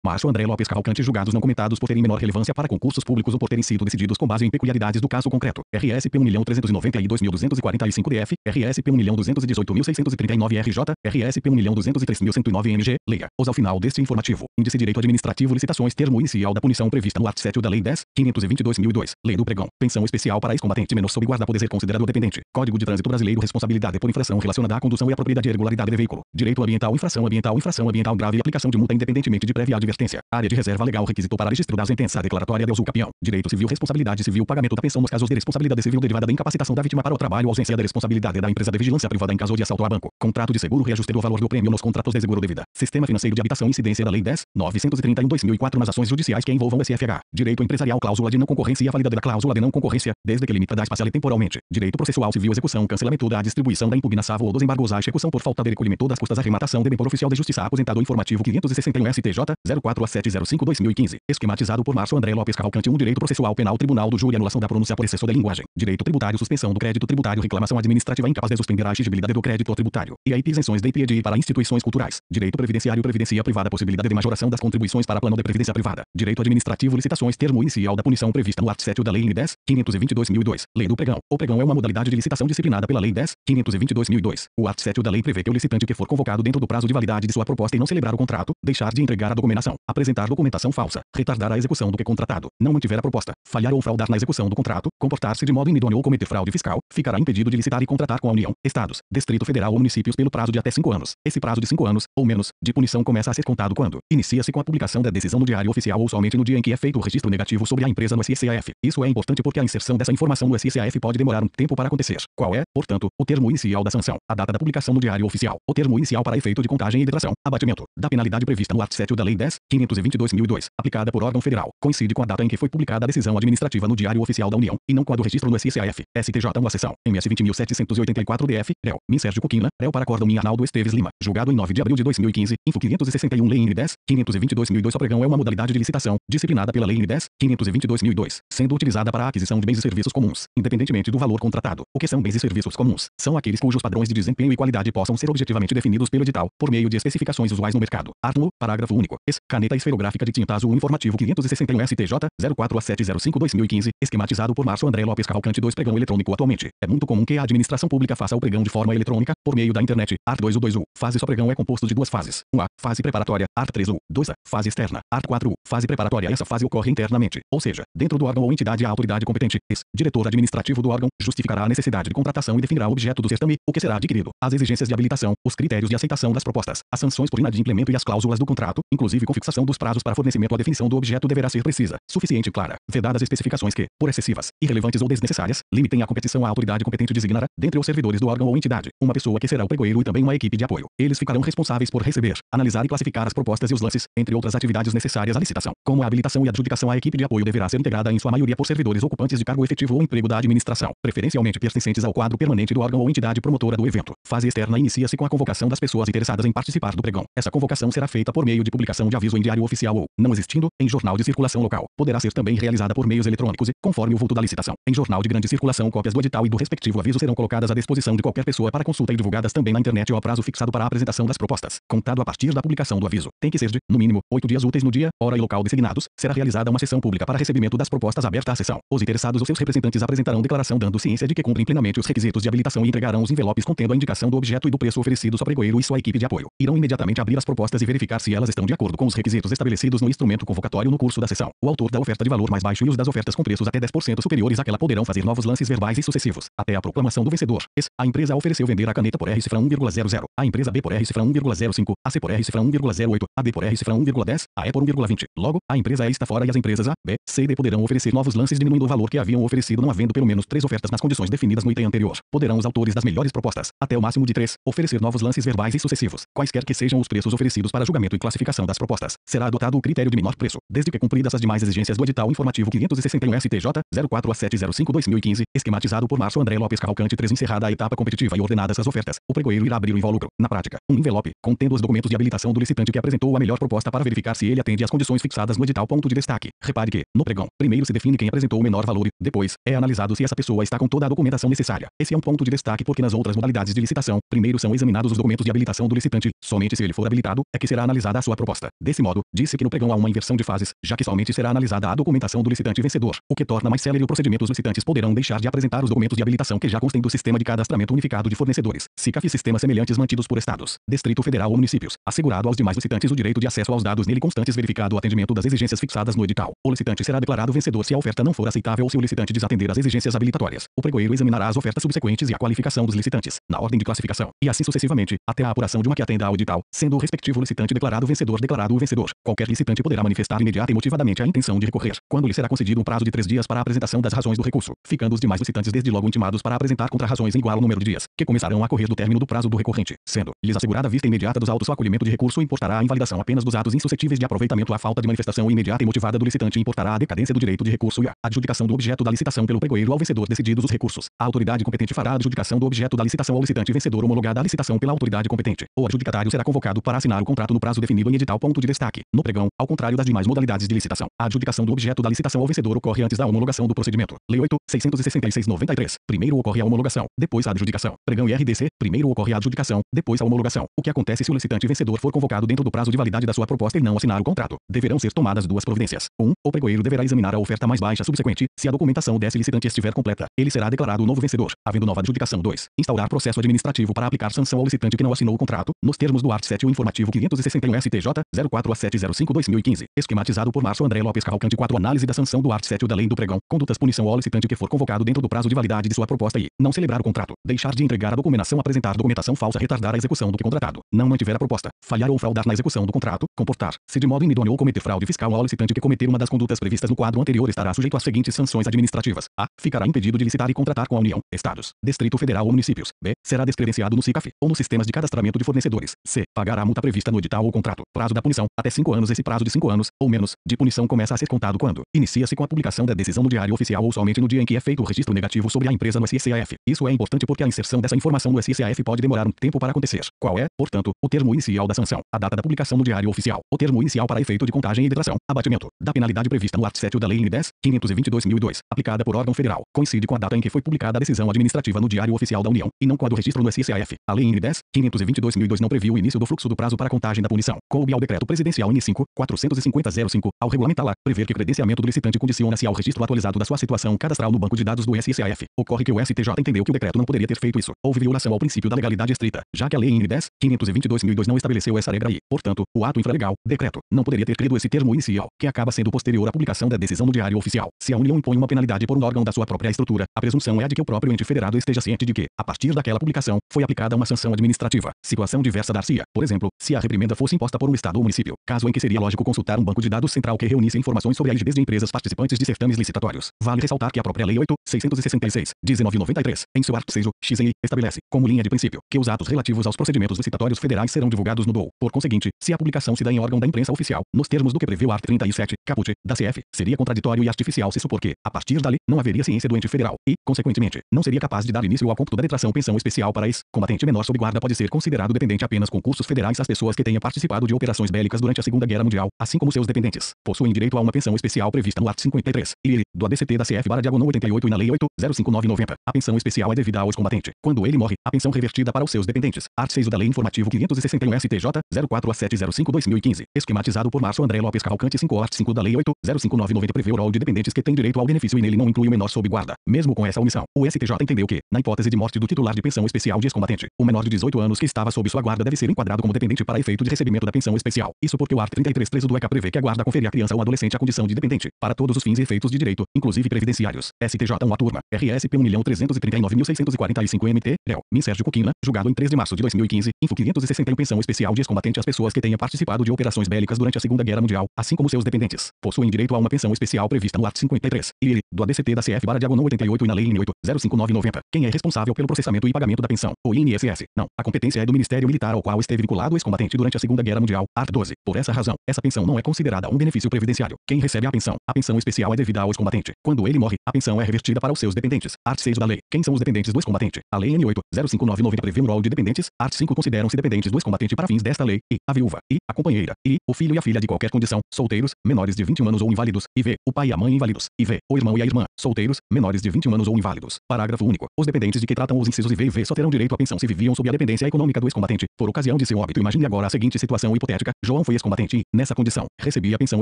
Márcio André Lopes Cavalcante julgados não comentados por terem menor relevância para concursos públicos ou por terem sido decididos com base em peculiaridades do caso concreto. RSP 1.392.240 DF, RSP 1.218.639 RJ, RSP 1.203.109 MG, leia. Os ao final deste informativo. Índice Direito Administrativo Licitações Termo inicial da punição prevista no art. 7 da Lei 10.522/2002, Lei do Pregão. Pensão especial para ex-combatente menor sob guarda poder ser considerado dependente. Código de Trânsito Brasileiro. Responsabilidade por infração relacionada à condução e à propriedade e regularidade do veículo. Direito ambiental. Infração ambiental grave e aplicação de multa independentemente de prévia advertência. Área de reserva legal. Requisito para registro da sentença declaratória de usucapião. Direito civil. Responsabilidade civil. Pagamento da pensão nos casos de responsabilidade civil derivada da incapacitação da vítima para o trabalho. Ausência da responsabilidade da empresa de vigilância privada em caso de assalto a banco. Contrato de seguro. Reajuste do valor do prêmio nos contratos de seguro de vida. Sistema financeiro de habitação. Incidência da Lei 10.931/2004 nas ações judiciais que envolvam o SFH. Direito empresarial. Cláusula de não concorrência e a validade da cláusula de não concorrência, desde que limitada espacial e temporalmente. Direito processual civil. Execução. Cancelamento da distribuição da impugnação ou dos embargos à execução por falta de recolhimento das custas. Arrematação de bem por oficial de justiça. Aposentado informativo 561 STJ 04705/2015. Esquematizado por Márcio André Lopes Cavalcante. Direito processual penal. Tribunal do Júri. Anulação da pronúncia por excesso de linguagem. Direito tributário. Suspensão do crédito tributário. Reclamação administrativa incapaz de suspender a exigibilidade do crédito tributário. EIP. Isenções de IPD para instituições culturais. Direito previdenciário. Previdência privada. Possibilidade de majoração das contribuições para plano de previdência privada. Direito administrativo. Licitações. Termo inicial da punição prevista no art. 7 da Lei 10.522/2002. Lei do Pregão. O pregão é uma modalidade de licitação disciplinada pela Lei 10.522/2002. O art. 7 da lei prevê que o licitante que for convocado dentro do prazo de validade de sua proposta e não celebrar o contrato, deixar de entregar a documentação, apresentar documentação falsa, retardar a execução do que contratado, não mantiver a proposta, falhar ou fraudar na execução do contrato, comportar-se de modo inidôneo ou cometer fraude fiscal, ficará impedido de licitar e contratar com a União, Estados, Distrito Federal ou municípios pelo prazo de até 5 anos. Esse prazo de 5 anos, ou menos, de punição começa a ser contado quando inicia-se com a publicação da decisão no Diário Oficial ou somente no dia em que é feito o registro negativo sobre a empresa no SCAF. Isso é importante porque a inserção dessa informação no SCAF pode demorar um tempo para acontecer. Qual é, portanto, o termo inicial da sanção? A data da publicação no Diário Oficial. O termo inicial para efeito de contagem e detração, abatimento, da penalidade prevista no art. 7 da Lei 10.522/2002, aplicada por órgão federal, coincide com a data em que foi publicada a decisão administrativa no Diário Oficial da União, e não com a do registro no SCAF. STJ 1 seção, MS 20.784 DF, réu, Min Sérgio Coquina, réu para acórdão Min Arnaldo Esteves Lima, julgado em 9 de abril de 2015, info 561 Lei N 10.522/2002. O pregão é uma modalidade de licitação, disciplinada pela Lei N 10.522/2002, sendo utilizada para a aquisição de bens e serviços comuns, independentemente do valor contratado. O que são bens e serviços comuns? São aqueles cujos padrões de desempenho e qualidade possam ser objetivamente definidos pelo edital, por meio de especificações usuais no mercado. Artigo, parágrafo único. Caneta esferográfica de tinta azul informativo 561 STJ 04705/2015, esquematizado por Márcio André Lopes Cavalcante. 2 Pregão eletrônico. Atualmente, é muito comum que a administração pública faça o pregão de forma eletrônica, por meio da internet. Art. 2 U. Fase só pregão é composto de 2 fases. 1A. Fase preparatória. Art. 3 U. 2A. Fase externa. Art. 4 U. Fase preparatória. Essa fase ocorre internamente, ou seja, dentro do órgão ou entidade. A autoridade competente, diretor administrativo do órgão, justificará a necessidade de contratação e definirá o objeto do certame, o que será adquirido, as exigências de habilitação, os critérios de aceitação das propostas, as sanções por inadimplemento e as cláusulas do contrato, inclusive com fixação dos prazos para fornecimento. A definição do objeto deverá ser precisa, suficiente e clara, vedadas especificações que, por excessivas, irrelevantes ou desnecessárias, limitem a competição. A autoridade competente designará, dentre os servidores do órgão ou entidade, uma pessoa que será o pregoeiro e também uma equipe de apoio. Eles ficarão responsáveis por receber, analisar e classificar as propostas e os lances, entre outras atividades necessárias à licitação. Como a habilitação e adjudicação, a equipe de apoio deverá ser integrada em sua maioria por servidores ocupantes de cargo efetivo ou emprego da administração, preferencialmente pertencentes ao quadro permanente do órgão ou entidade promotora do evento. Fase externa inicia-se com a convocação das pessoas interessadas em participar do pregão. Essa convocação será feita por meio de publicação de aviso em Diário Oficial ou, não existindo, em jornal de circulação local. Poderá ser também realizada por meios eletrônicos e, conforme o vulto da licitação, em jornal de grande circulação. Cópias do edital e do respectivo aviso serão colocadas à disposição de qualquer pessoa para consulta e divulgadas também na internet ao prazo fixado para a apresentação das propostas, contado a partir da publicação do aviso. Tem que ser de, no mínimo, 8 dias úteis no dia, hora e local designados. Será realizada uma sessão pública para recebimento das propostas aberta à sessão. Os interessados ou seus representantes apresentarão declaração dando ciência de que cumprem plenamente os requisitos de habilitação e entregarão os envelopes contendo a indicação do objeto e do preço oferecidos ao pregoeiro e sua equipe de apoio. Irão imediatamente abrir as propostas e verificar se elas estão de acordo com os requisitos estabelecidos no instrumento convocatório no curso da sessão. O autor da oferta de valor mais baixo e os das ofertas com preços até 10% superiores àquela poderão fazer novos lances verbais e sucessivos, até a proclamação do vencedor. A empresa A ofereceu vender a caneta por R cifra 1,00, a empresa B por R cifra 1,05, a C por R cifra 1,08, a D por R cifra 1,10, a E por 1,20. Logo, a empresa E está fora e as empresas A, B, C e D poderão oferecer novos lances diminuindo o valor que haviam oferecido não havendo pelo menos 3 ofertas nas condições definidas no item anterior. Poderão os autores das melhores propostas, até o máximo de 3, oferecer novos lances verbais e sucessivos, quaisquer que sejam os preços oferecidos para julgamento e classificação das propostas. Será adotado o critério de menor preço, desde que cumpridas as demais exigências do edital informativo 561 STJ 04705/2015, esquematizado por Márcio André Lopes Cavalcante. 3 Encerrada a etapa competitiva e ordenadas as ofertas, o pregoeiro irá abrir o invólucro, na prática, um envelope, contendo os documentos de habilitação do licitante que apresentou a melhor proposta para verificar se ele atende às condições fixadas no edital. Ponto de destaque. Repare que, no pregão, primeiro se define quem apresentou o menor valor e, depois, é analisado se essa pessoa está com toda a documentação necessária. Esse é um ponto de destaque porque nas outras modalidades de licitação, primeiro são examinados os documentos de habilitação do licitante, somente se ele for habilitado, é que será analisada a sua proposta. Desse modo, disse que no pregão há uma inversão de fases, já que somente será analisada a documentação do licitante vencedor, o que torna mais célere o procedimento. Os licitantes poderão deixar de apresentar os documentos de habilitação que já constem do Sistema de Cadastramento Unificado de Fornecedores, SICAF, e sistemas semelhantes mantidos por estados, Distrito Federal ou municípios, assegurado aos demais licitantes o direito de acesso aos dados nele constantes, verificado o atendimento das exigências fixadas no edital. O licitante será declarado vencedor se a oferta não for aceitável ou se o licitante desatender as exigências habilitatórias. O pregoeiro examinará as ofertas subsequentes e a qualificação dos licitantes, na ordem de classificação, e assim sucessivamente, até a apuração de uma que atenda ao edital, sendo o respectivo licitante declarado vencedor declarado o vencedor. Qualquer licitante poderá manifestar imediata e motivadamente a intenção de recorrer, quando lhe será concedido um prazo de 3 dias para a apresentação das razões do recurso, ficando os demais licitantes desde logo intimados para apresentar contra-razões em igual número de dias, que começarão a correr do término do prazo do recorrente, sendo lhes assegurada a vista imediata dos autos. O acolhimento de recurso importará a invalidação apenas dos atos insuscetíveis de aproveitamento. A falta de manifestação imediata e motivada do licitante importará a decadência do direito de recurso e a adjudicação do objeto da licitação pelo pregoeiro ao vencedor. Decididos os recursos, a autoridade competente fará a adjudicação do objeto da licitação ao licitante vencedor, homologada a licitação pela autoridade competente. O adjudicatário será convocado para assinar o contrato no prazo definido em edital. Ponto de destaque: no pregão, ao contrário das demais modalidades de licitação, a adjudicação do objeto da licitação ao vencedor ocorre antes da homologação do procedimento. Lei 8.666/93. Primeiro ocorre a homologação, depois a adjudicação. Pregão e RDC. Primeiro ocorre a adjudicação, depois a homologação. O que acontece se o licitante vencedor for convocado dentro do prazo de validade da sua proposta e não assinar o contrato? Deverão ser tomadas duas providências. 1. O pregoeiro deverá examinar a oferta mais baixa subsequente. Se a documentação desse licitante estiver completa, ele será declarado o novo vencedor, havendo nova adjudicação. 2. Instaurar processo administrativo para aplicar sanção ao licitante que não assinou o contrato, nos termos do art. 7 o informativo 561 STJ 04/705/2015, esquematizado por Márcio André Lopes Cavalcante. 4. Análise da sanção do art. 7 da Lei do Pregão. Condutas: punição ao licitante que for convocado dentro do prazo de validade de sua proposta e não celebrar o contrato, deixar de entregar a documentação, apresentar documentação falsa, retardar a execução do que contratado, não mantiver a proposta, falhar ou fraudar na execução do contrato, comportar-se de modo inidôneo ou cometer fraude fiscal ao licitante que cometer uma das condutas previstas no quadro anterior estará sujeito às seguintes sanções administrativas: a. Ficará impedido de licitar e contratar com a União, Estados, Distrito Federal ou municípios. B. Será descredenciado no SICAF ou nos sistemas de cadastramento de fornecedores. C. Pagará a multa prevista no edital ou contrato. Prazo da punição: até 5 anos. Esse prazo de 5 anos, ou menos, de punição começa a ser contado quando inicia-se com a publicação da decisão no Diário Oficial ou somente no dia em que é feito o registro negativo sobre a empresa no SICAF. Isso é importante porque a inserção dessa informação no SICAF pode demorar um tempo para acontecer. Qual é, portanto, o termo inicial da sanção? A data da publicação no Diário Oficial. O termo inicial para efeito de contagem e detração, abatimento da penalidade prevista no art. 7 da Lei nº 10.522/2002, aplicada por órgão federal, coincide com a data em que foi publicada a decisão administrativa no Diário Oficial da União, e não com a do registro no SICAF. A Lei nº 10.522/2002 não previu o início do fluxo do prazo para a contagem da punição. Coube ao Decreto Presidencial NI 5.450/05, ao regulamentá-la, prever que credenciamento do licitante condiciona-se ao registro atualizado da sua situação cadastral no banco de dados do SICAF. Ocorre que o STJ entendeu que o decreto não poderia ter feito isso. Houve violação ao princípio da legalidade estrita, já que a Lei nº 10.522/2002 não estabeleceu essa regra e, portanto, o ato infralegal, decreto, não poderia ter crido esse termo inicial, que acaba sendo posterior à publicação da decisão no Diário Oficial. Se a União impõe uma penalidade por um órgão da sua própria estrutura, a presunção é a de que o próprio ente federado esteja ciente de que, a partir daquela publicação, foi aplicada uma sanção administrativa. Situação diversa dar-se-ia, por exemplo, se a reprimenda fosse imposta por um estado ou município, caso em que seria lógico consultar um banco de dados central que reunisse informações sobre a rigidez de empresas participantes de certames licitatórios. Vale ressaltar que a própria Lei 8.666/1993, em seu art. 6, x e i, estabelece, como linha de princípio, que os atos relativos aos procedimentos licitatórios federais serão divulgados no DOU. Por conseguinte, se a publicação se dá em órgão da imprensa oficial, nos termos do que prevê o art. 37, caput, da CF, seria contraditório e artificial se supor que, a partir dali, não haveria ciência do ente federal e, consequentemente, não seria capaz de dar início ao cômputo da detração. Pensão especial para ex-combatente menor sob guarda pode ser considerado dependente apenas com cursos federais. As pessoas que tenham participado de operações bélicas durante a Segunda Guerra Mundial, assim como seus dependentes, possuem direito a uma pensão especial prevista no art. 53, e do ADCT da CF/diagonal 88 e na Lei 8.059/90. A pensão especial é devida ao ex-combatente. Quando ele morre, a pensão revertida para os seus dependentes. Art. 6 da Lei Informativo 561 STJ 04/705/2015, esquematizado por Márcio André Lopes Cavalcante. 5. Art. 5 da Lei 8.059/90 prevê o rol de dependentes que têm direito ao benefício e nele não inclui o menor sob guarda. Mesmo com essa omissão, o STJ entendeu que, na hipótese de morte do titular de pensão especial de ex-combatente, o menor de 18 anos que estava sob sua guarda deve ser enquadrado como dependente para efeito de recebimento da pensão especial. Isso porque o art. 33 do ECA prevê que a guarda confere à criança ou adolescente a condição de dependente, para todos os fins e efeitos de direito, inclusive previdenciários. STJ 1 a turma, RSP 1.339.645 MT, réu, Min Sérgio Coquina, julgado em 3 de março de 2015, info 561 pensão especial de ex-combatente. As pessoas que tenham participado de operações bélicas durante a Segunda Guerra Mundial, assim como seus dependentes, possuem direito a uma pensão especial prevista no art. 53, e do ADCT da CF/diagonal 88 e na Lei nº 8.059/90. Quem é responsável pelo processamento e pagamento da pensão? O INSS. Não. A competência é do Ministério Militar ao qual esteve vinculado o ex-combatente durante a Segunda Guerra Mundial. Art. 12. Por essa razão, essa pensão não é considerada um benefício previdenciário. Quem recebe a pensão especial é devida ao ex-combatente. Quando ele morre, a pensão é revertida para os seus dependentes. Art. 6 da Lei. Quem são os dependentes do ex-combatente? A Lei N. 8.059/90 prevê um rol de dependentes. Art. 5. Consideram-se dependentes do ex-combatente para fins desta lei e a viúva, e a companheira, e o filho e a filha de qualquer condição, solteiros, menores de 21 anos ou inválidos, e v. o pai e a mãe inválidos, e v. o irmão e a irmã, solteiros, menores de 21 anos ou inválidos. Parágrafo único. Os dependentes de que tratam os incisos I, V e V só terão direito à pensão se viviam sob a dependência econômica do ex-combatente, por ocasião de seu óbito. Imagine agora a seguinte situação hipotética: João João foi ex-combatente e, nessa condição, recebia pensão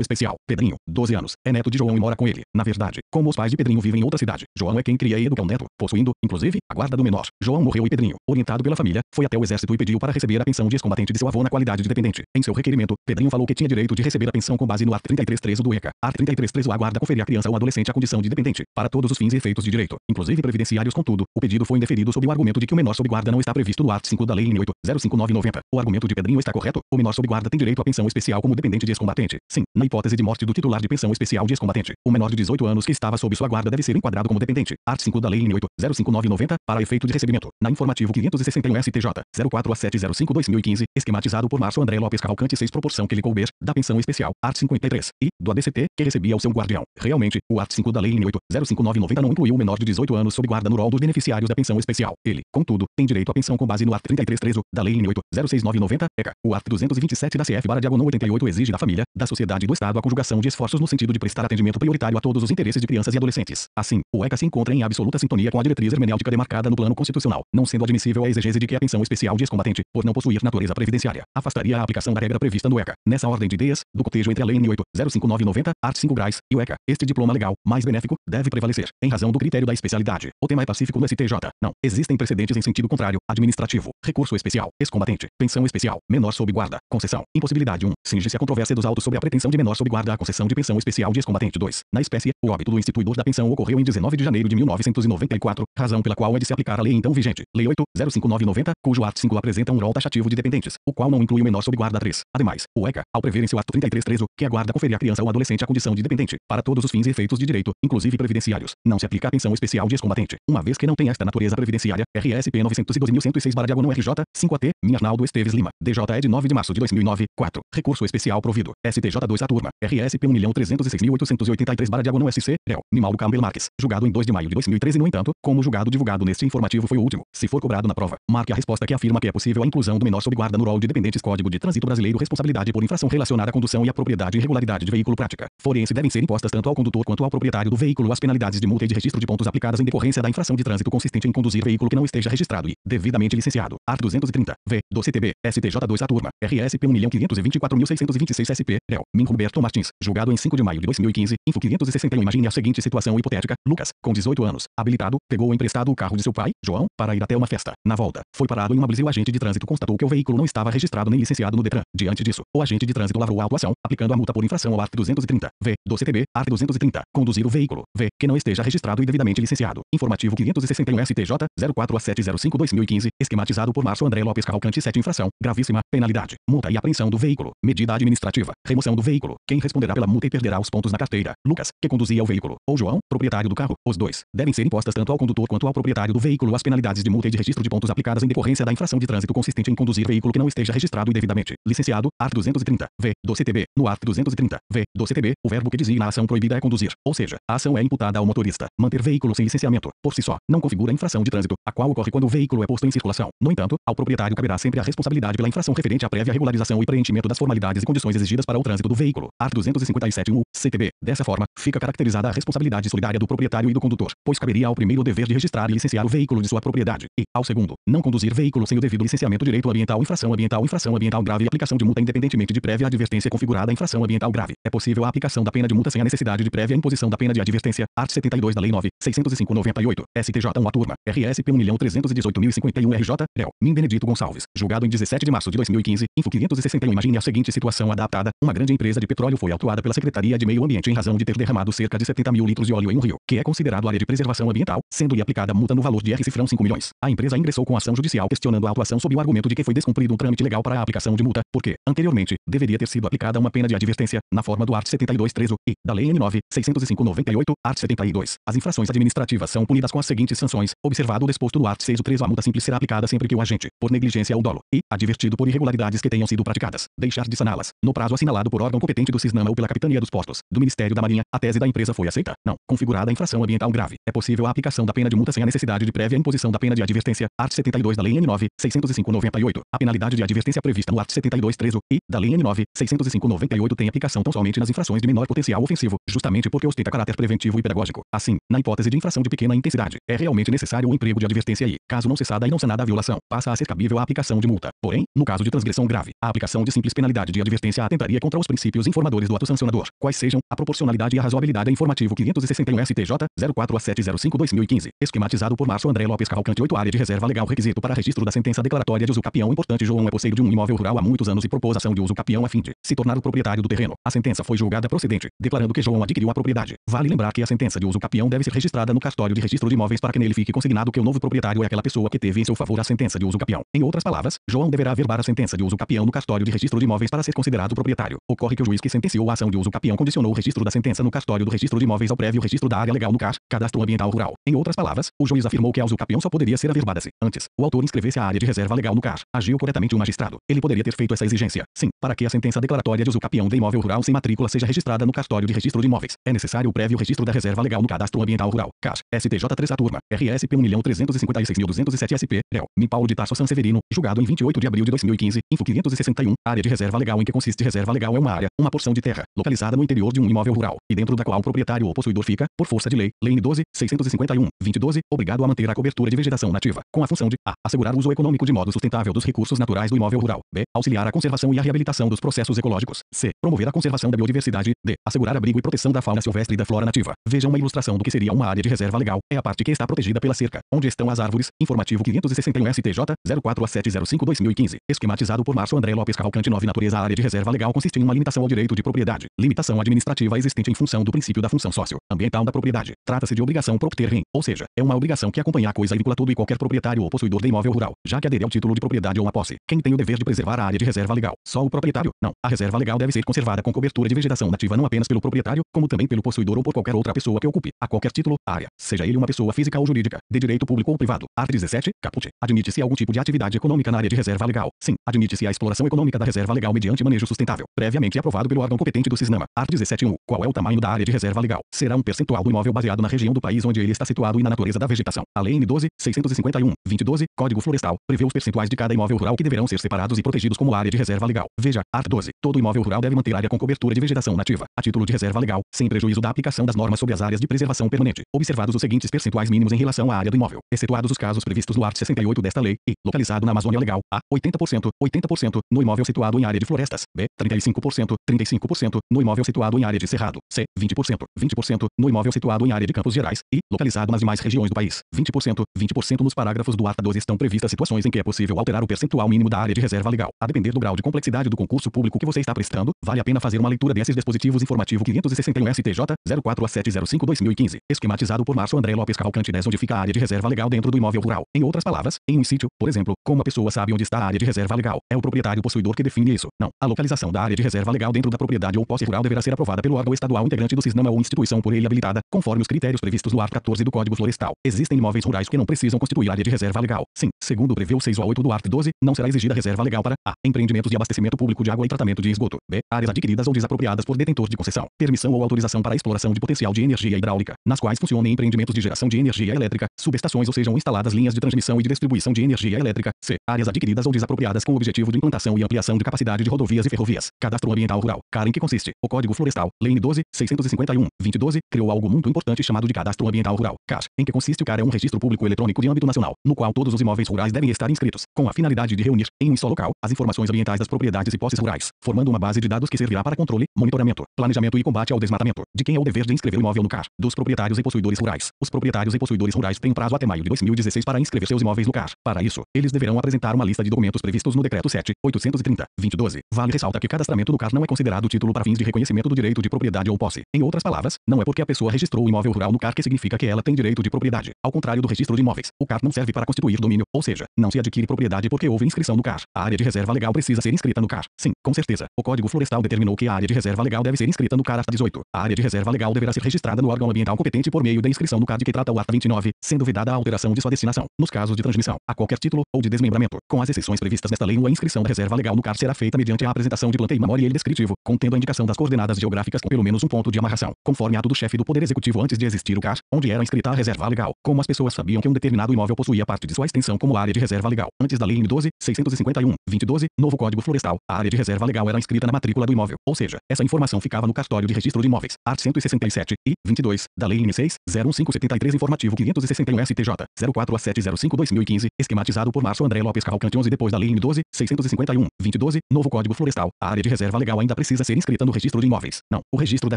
especial. Pedrinho, 12 anos, é neto de João e mora com ele. Na verdade, como os pais de Pedrinho vivem em outra cidade, João é quem cria e educa o neto, possuindo, inclusive, a guarda do menor. João morreu e Pedrinho, orientado pela família, foi até o exército e pediu para receber a pensão de ex-combatente de seu avô na qualidade de dependente. Em seu requerimento, Pedrinho falou que tinha direito de receber a pensão com base no art. 33.3 do ECA. Art. 33.3 a guarda confere à criança ou adolescente a condição de dependente, para todos os fins e efeitos de direito, inclusive previdenciários. Contudo, o pedido foi indeferido sob o argumento de que o menor sob guarda não está previsto no art. 5 da Lei N. 8.05990. O argumento de Pedrinho está correto. O menor sob guarda tem direito à pensão especial como dependente de ex-combatente. Sim, na hipótese de morte do titular de pensão especial de ex-combatente, o menor de 18 anos que estava sob sua guarda deve ser enquadrado como dependente. Art. 5 da Lei N. 8.05990, para efeito de recebimento. Na informativo 561 STJ 04 a 705/2015, esquematizado por Márcio André Lopes Cavalcante 6 proporção que lhe couber, da pensão especial, art. 53, e, do ADCT, que recebia o seu guardião. Realmente, o art. 5 da Lei N. 8.05990 não incluiu o menor de 18 anos sob guarda no rol dos beneficiários da pensão especial. Ele, contudo, tem direito à pensão com base no art. 33.3 da Lei N. 8.06990, ECA. O art. 227 da CF/88 exige da família, da sociedade e do Estado a conjugação de esforços no sentido de prestar atendimento prioritário a todos os interesses de crianças e adolescentes. Assim, o ECA se encontra em absoluta sintonia com a diretriz hermenêutica demarcada no plano constitucional, não sendo admissível a exegese de que a pensão especial de ex-combatente, por não possuir natureza previdenciária, afastaria a aplicação da regra prevista no ECA. Nessa ordem de ideias, do cotejo entre a Lei N. 8.05990, art. 5 graus, e o ECA, este diploma legal, mais benéfico, deve prevalecer, em razão do critério da especialidade. O tema é pacífico no STJ. Não, existem precedentes em sentido contrário, administrativo, recurso especial, ex-combatente, pensão especial, menor sob guarda, concessão, impossibilidade 1, cinge-se a controvérsia dos autos sobre a pretensão de menor sob guarda à concessão de pensão especial de ex-combatente 2. Na espécie, o óbito do instituidor da pensão ocorreu em 19 de janeiro de 1994, razão pela qual é de se aplicar a lei então vigente, Lei 8.05990, cujo art. 5 apresenta um rol taxativo de dependentes, o qual não inclui o menor sob guarda 3. Ademais, o ECA, ao prever em seu art. 33.3 que a guarda conferir à criança ou adolescente a condição de dependente, para todos os fins e efeitos de direito, inclusive previdenciários, não se aplica a pensão especial de ex-combatente, uma vez que não tem esta natureza previdenciária. RSP 912.106/RJ 5AT, Arnaldo Esteves Lima, DJ é de 9 de março de 2009, 4. Recurso especial provido, STJ 2 a turma, RSP 1.306.883/SC, réu, Nimaldo Campbell Marques, julgado em 2 de maio de 2013. No entanto, como o julgado divulgado neste informativo foi o último, se for cobrado na prova, marque a resposta que afirma que é possível a inclusão do menor sob guarda no rol de dependentes. Código de Trânsito Brasileiro. Responsabilidade por infração relacionada à condução e à propriedade e regularidade de veículo prática. Forense devem ser impostas tanto ao condutor quanto ao proprietário do veículo as penalidades de multa e de registro de pontos aplicadas em decorrência da infração de trânsito consistente em conduzir veículo que não esteja registrado e devidamente licenciado. Art. 230, v, do CTB, STJ 2 a turma, RSP 1.524.626 SP, réu, Min Roberto Martins, julgado em 5 de maio de 2015, info 561. Imagine a seguinte situação hipotética: Lucas, com 18 anos, habilitado, pegou emprestado o carro de seu pai, João, para ir até uma festa. Na volta, foi parado em uma blitz e o agente de trânsito constatou que o veículo não estava registrado nem licenciado no Detran. Diante disso, o agente de trânsito lavrou a autuação, aplicando a multa por infração ao art. 230, v, do CTB, art. 230, conduzir o veículo, v, que não esteja registrado e devidamente licenciado. Informativo 561 STJ 04 a 705/2015, esquematizado por Márcio André Lopes Cavalcante 7. Infração gravíssima, penalidade, multa e apreensão do veículo, medida administrativa, remoção do veículo. Quem responderá pela multa e perderá os pontos na carteira? Lucas, que conduzia o veículo, ou João, proprietário do carro. Os dois devem ser impostas tanto ao condutor quanto ao proprietário do veículo as penalidades de multa e de registro de pontos aplicadas em decorrência da infração de trânsito consistente em conduzir veículo que não esteja registrado e devidamente licenciado. Art. 230, v, do CTB. No art. 230, v, do CTB, o verbo que designa a ação proibida é conduzir, ou seja, a ação é imputada ao motorista. Manter veículo sem licenciamento, por si só, não configura infração de trânsito, a qual ocorre quando o veículo é posto em circulação. No entanto, ao proprietário caberá sempre a responsabilidade pela infração referente à prévia regularização e preenchimento das formalidades e condições exigidas para o trânsito do veículo. Art. 257 CTB. Dessa forma, fica caracterizada a responsabilidade solidária do proprietário e do condutor, pois caberia ao primeiro o dever de registrar e licenciar o veículo de sua propriedade, e, ao segundo, não conduzir veículo sem o devido licenciamento. Direito ambiental. Infração ambiental grave e aplicação de multa independentemente de prévia advertência configurada. Infração ambiental grave. É possível a aplicação da pena de multa sem a necessidade de prévia imposição da pena de advertência. Art. 72 da Lei 9.605/98, STJ 1 a turma, RSP 1.318.051 RJ, réu, Min Benedito Gonçalves, julgado em 17 de março de 2015, info 561. Imagine a seguinte situação adaptada: uma grande empresa de petróleo foi autuada pela Secretaria de Meio Ambiente em razão de ter derramado cerca de 70 mil litros de óleo em um rio, que é considerado área de preservação ambiental, sendo-lhe aplicada multa no valor de R$ 5 milhões. A empresa ingressou com ação judicial questionando a autuação sob o argumento de que foi descumprido um trâmite legal para a aplicação de multa, porque, anteriormente, deveria ter sido aplicada uma pena de advertência, na forma do art. 72.3 e, da Lei N. 9.605/98, art. 72. As infrações administrativas são punidas com as seguintes sanções: observado o disposto no art. 6.3, a multa simples será aplicada sempre que o agente, por negligência ou dolo, e, advertido por irregularidades que tenham sido praticadas, deixar de saná-las, no prazo assinalado por órgão competente do Cisnama ou pela Capitania dos Postos, do Ministério da Marinha. A tese da empresa foi aceita. Não configurada a infração ambiental grave, é possível a aplicação da pena de multa sem a necessidade de prévia imposição da pena de advertência. Art. 72 da Lei N. 9.605/98. A penalidade de advertência prevista no art. 72.3 e, da Lei N. 9.605/98 tem aplicação tão somente nas infrações de menor potencial ofensivo, justamente porque ostenta caráter preventivo e pedagógico. Assim, na hipótese de infração de pequena intensidade, é realmente necessário o emprego de advertência e, caso não cessada e não sanada a violação, passa a ser cabível a aplicação de multa. Porém, no caso de transgressão grave, a aplicação de simples simples penalidade de advertência atentaria contra os princípios informadores do ato sancionador, quais sejam a proporcionalidade e a razoabilidade. Informativo 561 STJ 04A705/2015, esquematizado por Márcio André Lopes Cavalcante. 8 Área de reserva legal. Requisito para registro da sentença declaratória de uso capião. Importante: João é posseiro de um imóvel rural há muitos anos e propôs ação de uso capião a fim de se tornar o proprietário do terreno. A sentença foi julgada procedente, declarando que João adquiriu a propriedade. Vale lembrar que a sentença de uso capião deve ser registrada no cartório de registro de imóveis para que nele fique consignado que o novo proprietário é aquela pessoa que teve em seu favor a sentença de uso capião. Em outras palavras, João deverá averbar a sentença de uso capião no cartório de registro de imóveis para ser considerado proprietário. Ocorre que o juiz que sentenciou a ação de uso capião condicionou o registro da sentença no cartório do registro de imóveis ao prévio registro da área legal no CAR, Cadastro Ambiental Rural. Em outras palavras, o juiz afirmou que a uso capião só poderia ser averbada se, antes, o autor inscrevesse a área de reserva legal no CAR. Agiu corretamente o magistrado. Ele poderia ter feito essa exigência. Sim, para que a sentença declaratória de uso capião de imóvel rural sem matrícula seja registrada no cartório de registro de imóveis, é necessário o prévio registro da reserva legal no Cadastro Ambiental Rural. CAR, STJ 3 a turma, RSP 1.356.207 SP, réu, M. Paulo de Tarso Sanseverino, julgado em 28 de abril de 2015, info 561, área de reserva legal. Em que consiste reserva legal? É uma área, uma porção de terra, localizada no interior de um imóvel rural, e dentro da qual o proprietário ou possuidor fica, por força de lei, Lei N. 12.651, 2012, obrigado a manter a cobertura de vegetação nativa, com a função de a. Assegurar o uso econômico de modo sustentável dos recursos naturais do imóvel rural, b. Auxiliar a conservação e a reabilitação dos processos ecológicos, c. Promover a conservação da biodiversidade, d. Assegurar abrigo e proteção da fauna silvestre e da flora nativa. Veja uma ilustração do que seria uma área de reserva legal. É a parte que está protegida pela cerca, onde estão as árvores. Informativo 561 STJ 04A705/2015, esquematizado por Márcio André Lopes Cavalcante. 9 Natureza. A área de reserva legal consiste em uma limitação ao direito de propriedade, limitação administrativa existente em função do princípio da função sócio-ambiental da propriedade. Trata-se de obrigação propter rem, ou seja, é uma obrigação que acompanha a coisa e vincula todo e qualquer proprietário ou possuidor de imóvel rural, já que adere ao título de propriedade ou uma posse. Quem tem o dever de preservar a área de reserva legal? Só o proprietário? Não. A reserva legal deve ser conservada com cobertura de vegetação nativa não apenas pelo proprietário, como também pelo possuidor ou por qualquer outra pessoa que ocupe, a qualquer título, a área, seja ele uma pessoa física ou jurídica, de direito público ou privado. Art. 17, caput. Admite-se algum tipo de atividade econômica na área de reserva legal? Sim. Admite-se a exploração econômica da reserva legal mediante manejo sustentável, previamente aprovado pelo órgão competente do CISNAMA. Art. 17.1. Qual é o tamanho da área de reserva legal? Será um percentual do imóvel baseado na região do país onde ele está situado e na natureza da vegetação. A Lei N. 12.651, 2012, Código Florestal, prevê os percentuais de cada imóvel rural que deverão ser separados e protegidos como área de reserva legal. Veja, art. 12. Todo imóvel rural deve manter área com cobertura de vegetação nativa, a título de reserva legal, sem prejuízo da aplicação das normas sobre as áreas de preservação permanente, observados os seguintes percentuais mínimos em relação à área do imóvel, excetuados os casos previstos no art. 68 desta lei, e, localizado na Amazônia Legal, a. 80%, 80%, no imóvel situado em área de florestas, b. 35%, 35%, no imóvel situado em área de cerrado, c. 20%, 20%, no imóvel situado em área de Campos Gerais, e, localizado nas demais regiões do país, 20%, 20%. Nos parágrafos do art. 12 estão previstas situações em que é possível alterar o percentual mínimo da área de reserva legal. A depender do grau de complexidade do concurso público que você está prestando, vale a pena fazer uma leitura desses dispositivos. Informativo 561 STJ 04A705/2015, esquematizado por Márcio André Lopes Cavalcante. 10 Onde fica a área de reserva legal dentro do imóvel rural? Em outras palavras, em um sítio, por exemplo, como a pessoa sabe onde está a área de reserva legal? É o proprietário possuidor que define isso. Não. A localização da área de reserva legal dentro da propriedade ou posse rural deverá ser aprovada pelo órgão estadual integrante do CISNAMA ou instituição por ele habilitada, conforme os critérios previstos no art. 14 do Código Florestal. Existem imóveis rurais que não precisam constituir área de reserva legal. Sim, segundo prevê o 6 a 8 do art. 12, não será exigida reserva legal para a. Empreendimentos de abastecimento público de água e tratamento de esgoto. B. Áreas adquiridas ou desapropriadas por detentor de concessão, permissão ou autorização para a exploração de potencial de energia hidráulica, nas quais funcionem empreendimentos de geração de energia elétrica, subestações ou sejam instaladas linhas de transmissão e de distribuição de energia elétrica. C. Áreas adquiridas ou desapropriadas com o objetivo de implantação e ampliação de capacidade de rodovias e ferrovias. Cadastro Ambiental Rural. CAR. Em que consiste? O Código Florestal, Lei N. 12.651, 2012, criou algo muito importante chamado de Cadastro Ambiental Rural. CAR. Em que consiste? O CAR é um registro público eletrônico de âmbito nacional, no qual todos os imóveis rurais devem estar inscritos, com a finalidade de reunir, em um só local, as informações ambientais das propriedades e posses rurais, formando uma base de dados que servirá para controle, monitoramento, planejamento e combate ao desmatamento. De quem é o dever de inscrever o imóvel no CAR? Dos proprietários e possuidores rurais. Os proprietários e possuidores rurais têm prazo até maio de 2016 para inscrever seus imóveis no CAR. Para isso, eles deverão apresentar uma lista de documentos previstos no Decreto 7.830, 2012. Vale ressalta que cadastramento no CAR não é considerado título para fins de reconhecimento do direito de propriedade ou posse. Em outras palavras, não é porque a pessoa registrou o imóvel rural no CAR que significa que ela tem direito de propriedade. Ao contrário do registro de imóveis, o CAR não serve para constituir domínio, ou seja, não se adquire propriedade porque houve inscrição no CAR. A área de reserva legal precisa ser inscrita no CAR. Sim, com certeza. O Código Florestal determinou que a área de reserva legal deve ser inscrita no CAR art. 18. A área de reserva legal deverá ser registrada no órgão ambiental competente por meio da inscrição no CAR de que trata o art. 29, sendo vedada a alteração de sua destinação, nos casos de transmissão, a qualquer título, ou de desmembramento, com as exceções previstas nesta lei. A inscrição da reserva legal no CAR será feita mediante a apresentação de planta e memorial descritivo, contendo a indicação das coordenadas geográficas com pelo menos um ponto de amarração, conforme ato do chefe do Poder Executivo antes de existir existir o CAR, onde era inscrita a reserva legal. Como as pessoas sabiam que um determinado imóvel possuía parte de sua extensão como área de reserva legal, antes da Lei nº 12.651, 2012, novo Código Florestal, a área de reserva legal era inscrita na matrícula do imóvel, ou seja, essa informação ficava no cartório de registro de imóveis. Art. 167 e 22 da Lei nº 6.01573 informativo 561 STJ 04.705/2015, esquematizado por Márcio André Lopes Cavalcante 11 depois da Lei nº 12.651, 2012, novo Código Florestal, a área de reserva legal ainda precisa ser inscrita no registro de imóveis. Não, o registro da